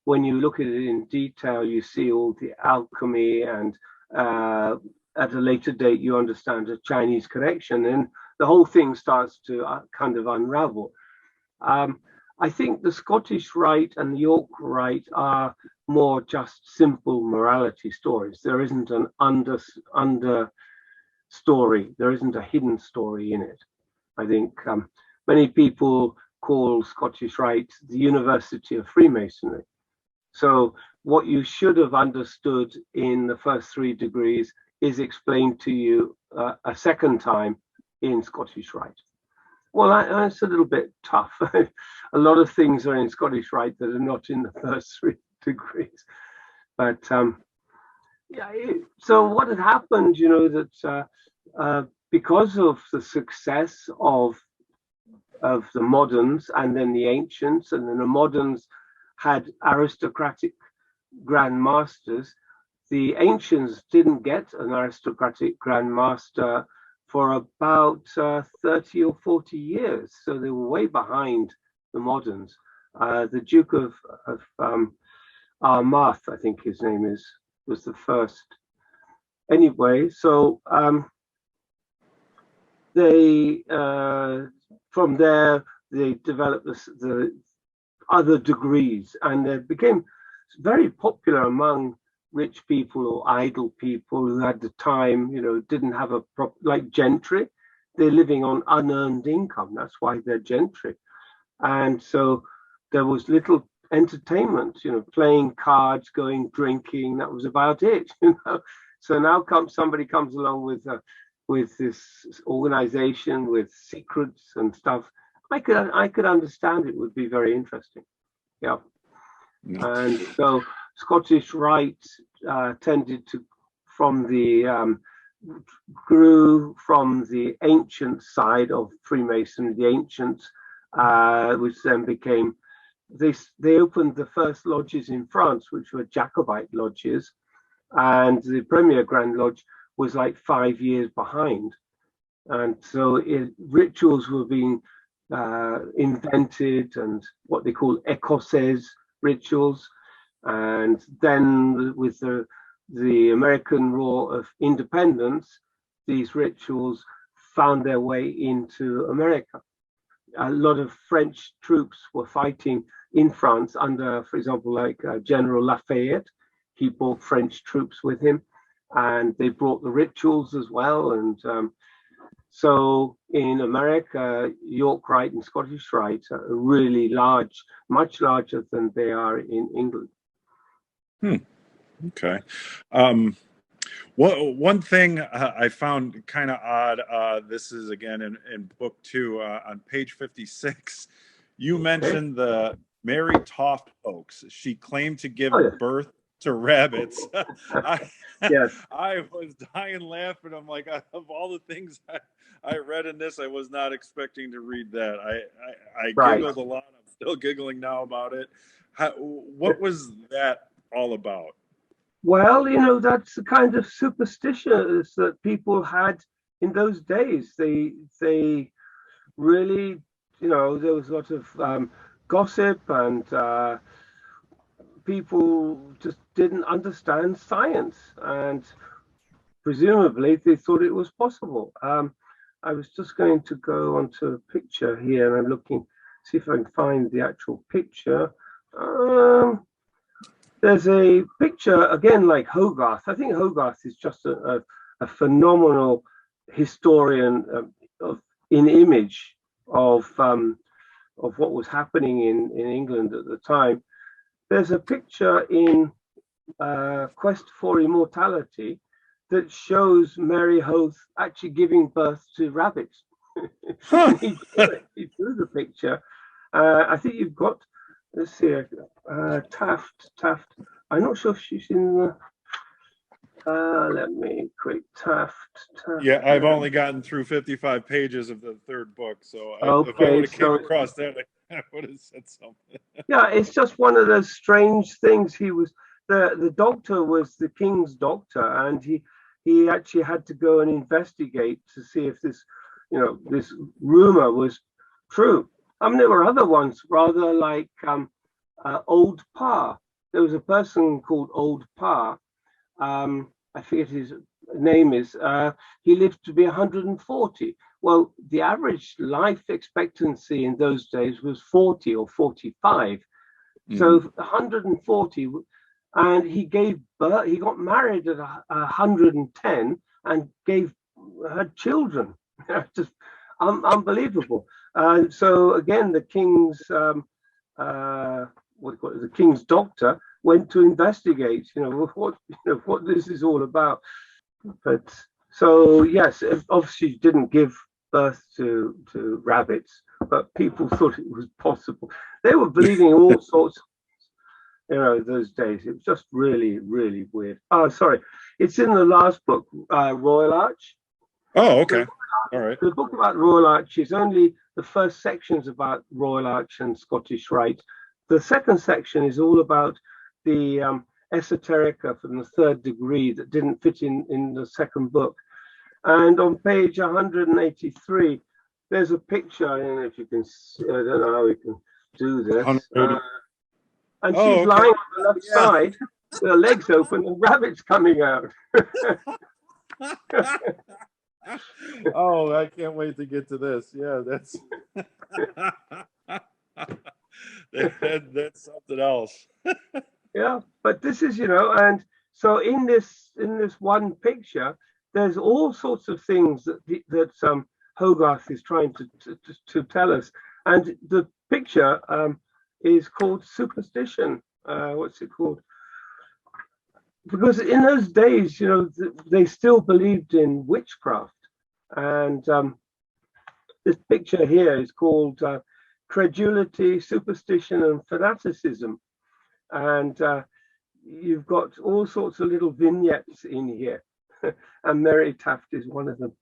when you look at it in detail, you see all the alchemy, and at a later date, you understand a Chinese connection, and the whole thing starts to kind of unravel. I think the Scottish Rite and the York Rite are more just simple morality stories. There isn't an under story. There isn't a hidden story in it. I think many people call Scottish Rite the University of Freemasonry. So what you should have understood in the first 3 degrees is explained to you a second time in Scottish Rite. Well, it's a little bit tough. A lot of things are in Scottish Rite that are not in the first 3 degrees. But yeah, so what had happened, that because of the success of the moderns and then the ancients, and then the moderns had aristocratic grand masters, the ancients didn't get an aristocratic grand master for about 30 or 40 years. So they were way behind the moderns. The Duke of Armagh, I think his name was the first. Anyway, so they from there they developed the other degrees, and they became very popular among rich people or idle people who had the time, didn't have like gentry. They're living on unearned income. That's why they're gentry. And so there was little entertainment, playing cards, going drinking. That was about it. So now somebody comes along with this organization with secrets and stuff. I could understand it would be very interesting. Yeah. And so Scottish Rite tended to grew from the ancient side of Freemasonry, the ancients, which then became, they opened the first lodges in France, which were Jacobite lodges, and the Premier Grand Lodge was like 5 years behind. And so rituals were being invented, and what they call Écossais rituals. And then with the American War of Independence, these rituals found their way into America. A lot of French troops were fighting in France under, for example, like General Lafayette. He brought French troops with him, and they brought the rituals as well. And so in America, York Rite and Scottish Rite are really large, much larger than they are in England. Okay. One thing I found kind of odd, this is again in book 2, on page 56, you mentioned the Mary Toft hoax. She claimed to give birth to rabbits. Yes. I was dying laughing. I'm like, of all the things I read in this, I was not expecting to read that. I giggled a lot. I'm still giggling now about it. What was that all about? Well, that's the kind of superstitions that people had in those days. They really, there was a lot of gossip, and people just didn't understand science, and presumably they thought it was possible. I was just going to go onto a picture here, and I'm looking, see if I can find the actual picture. There's a picture, again, like Hogarth. I think Hogarth is just a phenomenal historian in image of what was happening in England at the time. There's a picture in Quest for Immortality that shows Mary Hoth actually giving birth to rabbits. Huh. He drew the picture. I think you've got, let's see, Taft. I'm not sure if she's in the. Let me quick Taft. Yeah, I've only gotten through 55 pages of the 3rd book, so if I Okay, would have came across that, I would have said something. Yeah, it's just one of those strange things. He was the doctor was the king's doctor, and he actually had to go and investigate to see if this rumor was true. I mean, there were other ones, rather like Old Parr. There was a person called Old Parr. I forget his name is. He lived to be 140. Well, the average life expectancy in those days was 40 or 45. So 140, and he gave birth. He got married at 110 and had children. Just unbelievable. So again, the king's the king's doctor went to investigate, what this is all about. But so yes, obviously didn't give birth to rabbits, but people thought it was possible. They were believing all sorts of, those days. It was just really, really weird. Oh, sorry. It's in the last book, Royal Arch. Oh, okay. All right. The book about Royal Arch is only the first section's about Royal Arch and Scottish Rite. The second section is all about the esoterica from the third degree that didn't fit in the second book. And on page 183, there's a picture. I don't know if you can see, I don't know how we can do this. And she's lying on the left side, with her legs open and rabbits coming out. Oh, I can't wait to get to this. Yeah, that's that's something else. Yeah, but this is, and so in this one picture, there's all sorts of things that Hogarth is trying to tell us, and the picture is called superstition. What's it called? Because in those days, they still believed in witchcraft, and this picture here is called credulity, superstition, and fanaticism, and you've got all sorts of little vignettes in here, and Mary Taft is one of them.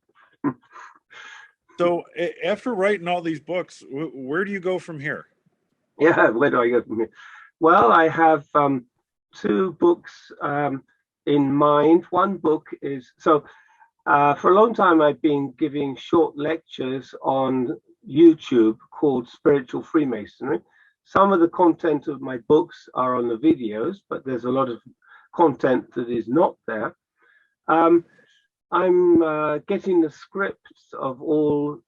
So after writing all these books, where do you go from here? Yeah, where do I go from here? Well, I have two books in mind. One book is, for a long time I've been giving short lectures on YouTube called Spiritual Freemasonry. Some of the content of my books are on the videos, but there's a lot of content that is not there. I'm getting the scripts of all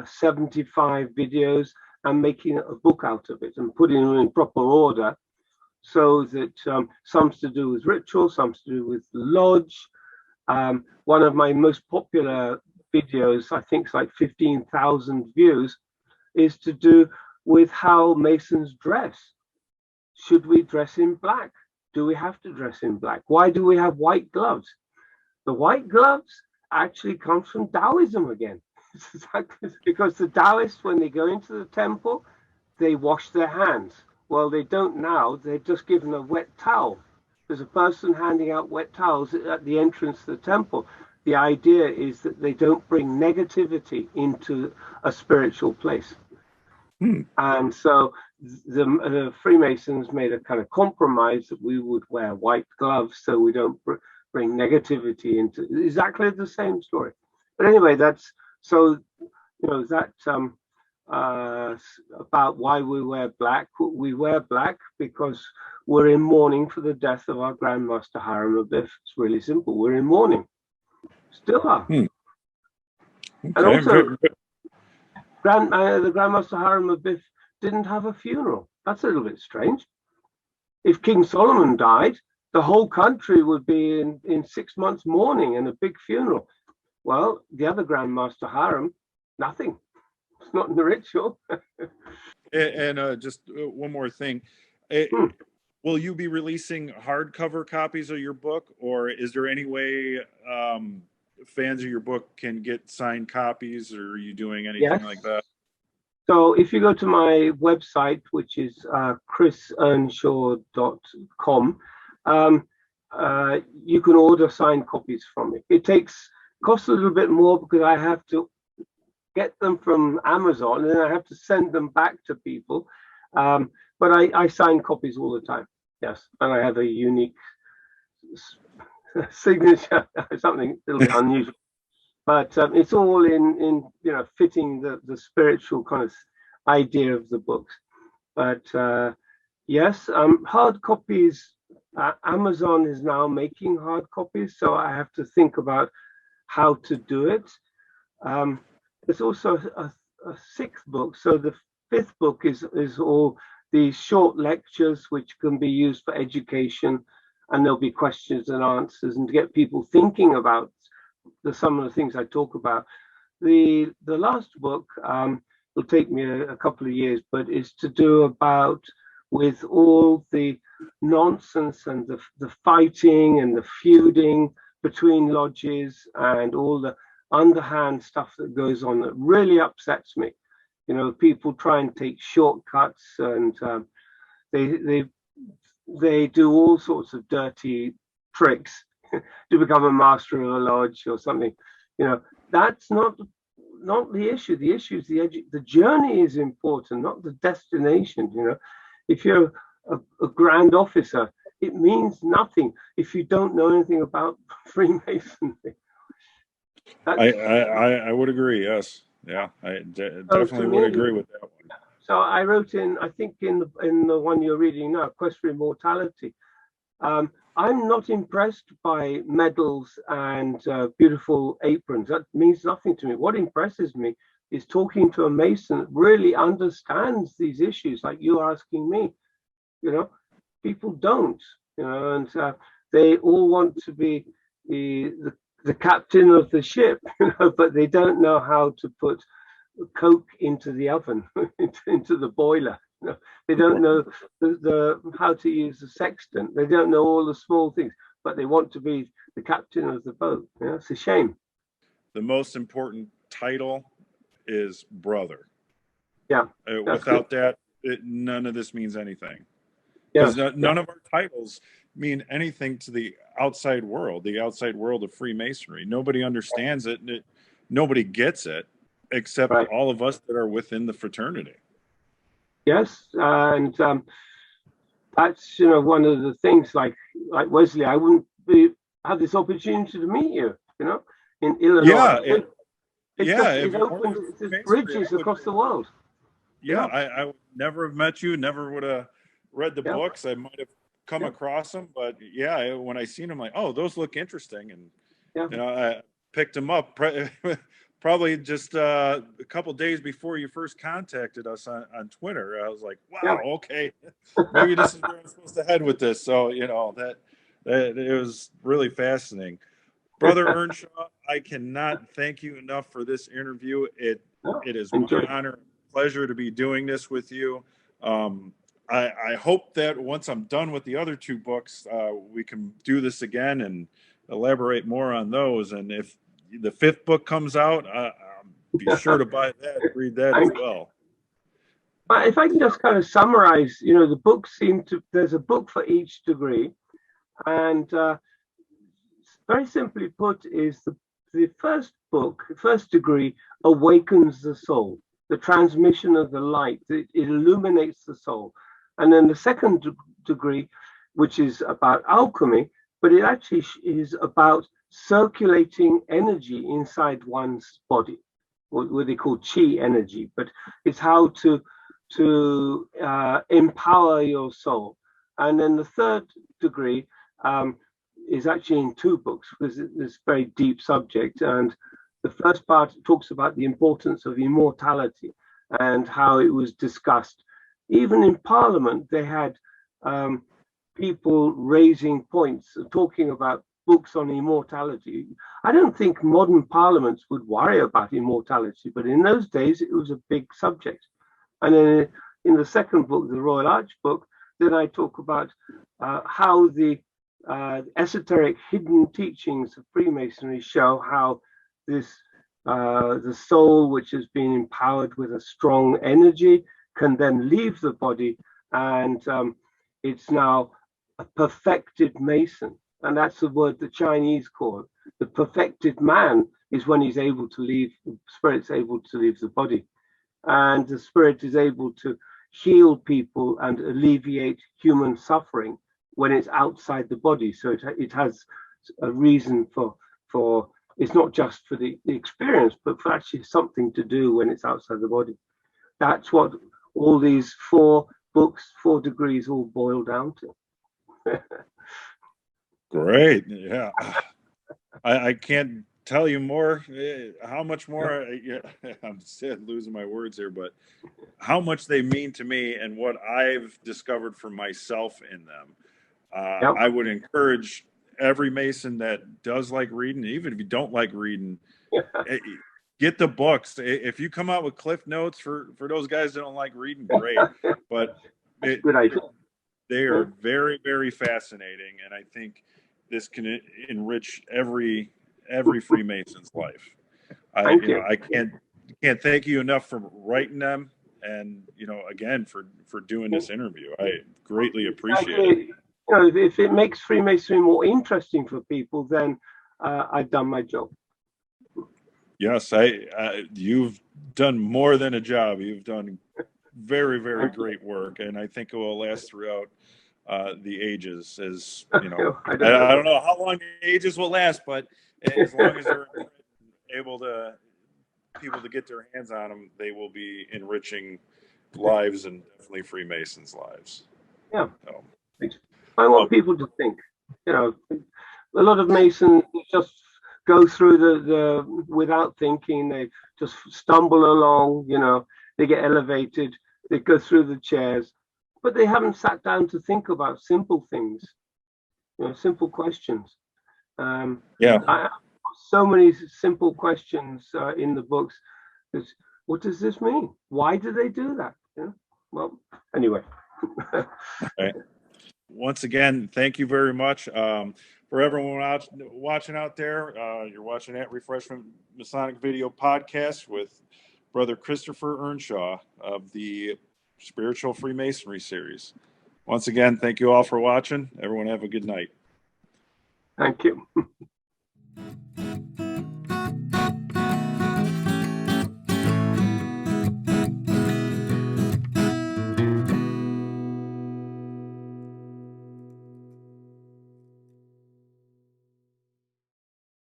75 videos and making a book out of it and putting them in proper order, so that some's to do with ritual, some's to do with the lodge. One of my most popular videos, I think it's like 15,000 views, is to do with how Masons dress. Should we dress in black? Do we have to dress in black? Why do we have white gloves? The white gloves actually comes from Taoism again. Because the Taoists, when they go into the temple, they wash their hands. Well, they don't now. They're just given a wet towel. There's a person handing out wet towels at the entrance to the temple. The idea is that they don't bring negativity into a spiritual place. And so the Freemasons made a kind of compromise that we would wear white gloves so we don't bring negativity into exactly the same story. But anyway, that's so, about why we wear black. We wear black because we're in mourning for the death of our Grandmaster Hiram Abiff. It's really simple. We're in mourning. Still are. Okay. And also, the Grandmaster Hiram Abiff didn't have a funeral. That's a little bit strange. If King Solomon died, the whole country would be in 6 months mourning and a big funeral. Well, the other Grandmaster Hiram, nothing. It's not in the ritual. And just one more thing. Will you be releasing hardcover copies of your book, or is there any way fans of your book can get signed copies, or are you doing anything like that? So if you go to my website, which is chrisearnshaw.com, you can order signed copies from me. It costs a little bit more because I have to get them from Amazon and then I have to send them back to people. But I sign copies all the time. Yes, and I have a unique signature, something a little bit unusual. But it's all in fitting the spiritual kind of idea of the books. But yes, hard copies. Amazon is now making hard copies, so I have to think about how to do it. There's also a sixth book. So the fifth book is all these short lectures which can be used for education, and there'll be questions and answers, and to get people thinking about some of the things I talk about. The last book will take me a couple of years, but is to do about with all the nonsense and the fighting and the feuding between lodges and all the underhand stuff that goes on that really upsets me. You know, people try and take shortcuts, and they do all sorts of dirty tricks to become a master of a lodge or something. You know, that's not the issue. The issue is the journey is important, not the destination. You know, if you're a grand officer, it means nothing if you don't know anything about Freemasonry. I would agree. Yes. Yeah. I definitely would agree with that one. So I wrote in, I think in the one you're reading now, Quest for Immortality. I'm not impressed by medals and beautiful aprons. That means nothing to me. What impresses me is talking to a Mason that really understands these issues, like you're asking me. You know, people don't. You know, and they all want to be the captain of the ship, you know, but they don't know how to put coke into the oven, into the boiler. You know, they don't know the how to use the sextant. They don't know all the small things, but they want to be the captain of the boat. You know, it's a shame. The most important title is brother. Yeah. Without that, none of this means anything. Because none of our titles mean anything to the outside world of Freemasonry. Nobody understands it, and nobody gets it, except all of us that are within the fraternity. Yes, and that's, you know, one of the things. Like Wesly, I wouldn't have this opportunity to meet you. You know, in Illinois. It opens bridges across the world. Yeah, I would never have met you. Never would have read the books. I might have come across them, but when I seen them, like, oh, those look interesting, and you know, I picked them up. Probably just a couple days before you first contacted us on Twitter. I was like, wow, okay, maybe this is where I'm supposed to head with this. So, you know, that it was really fascinating. Brother Earnshaw, I cannot thank you enough for this interview. It is my honor and pleasure to be doing this with you. I hope that once I'm done with the other two books, we can do this again and elaborate more on those. And if the fifth book comes out, be sure to buy that and read that as well. If I can just kind of summarize, you know, the books there's a book for each degree. And very simply put is the first book, the first degree, awakens the soul, the transmission of the light. It illuminates the soul. And then the second degree, which is about alchemy, but it actually is about circulating energy inside one's body, what they call chi energy, but it's how to empower your soul. And then the third degree is actually in two books, because it's a very deep subject. And the first part talks about the importance of immortality and how it was discussed. Even in Parliament, they had people raising points, talking about books on immortality. I don't think modern parliaments would worry about immortality, but in those days it was a big subject. And then in the second book, the Royal Arch book, then I talk about how the esoteric hidden teachings of Freemasonry show how this the soul, which has been empowered with a strong energy, can then leave the body, and it's now a perfected Mason. And that's the word the Chinese call it. The perfected man is when he's able to leave, the spirit's able to leave the body. And the spirit is able to heal people and alleviate human suffering when it's outside the body. So it has a reason for it's not just for the experience, but for actually something to do when it's outside the body. That's what all these 4 books, 4 degrees all boil down to. Great. Yeah. I can't tell you more, how much more, I'm losing my words here, but how much they mean to me and what I've discovered for myself in them. I would encourage every Mason that does like reading, even if you don't like reading, get the books. If you come out with cliff notes for those guys that don't like reading, great. But good idea. They are very, very fascinating, and I think this can enrich every Freemason's life. Thank you. I can't thank you enough for writing them, and again for doing this interview. I greatly appreciate it. You know, if it makes Freemasonry more interesting for people, then I've done my job. Yes, you've done more than a job. You've done very, very great work, and I think it will last throughout the ages. As I don't know how long the ages will last, but as long as they're able to people to get their hands on them, they will be enriching lives, and definitely Freemasons' lives. Yeah. So, I want people to think. A lot of Masons just go through the without thinking. They just stumble along. They get elevated. They go through the chairs, but they haven't sat down to think about simple things. Simple questions. So many simple questions in the books. What does this mean? Why do they do that? Well, anyway. Okay. Once again, thank you very much. For everyone watching out there, you're watching At Refreshment Masonic Video Podcast with Brother Christopher Earnshaw of the Spiritual Freemasonry Series. Once again, thank you all for watching. Everyone have a good night. Thank you.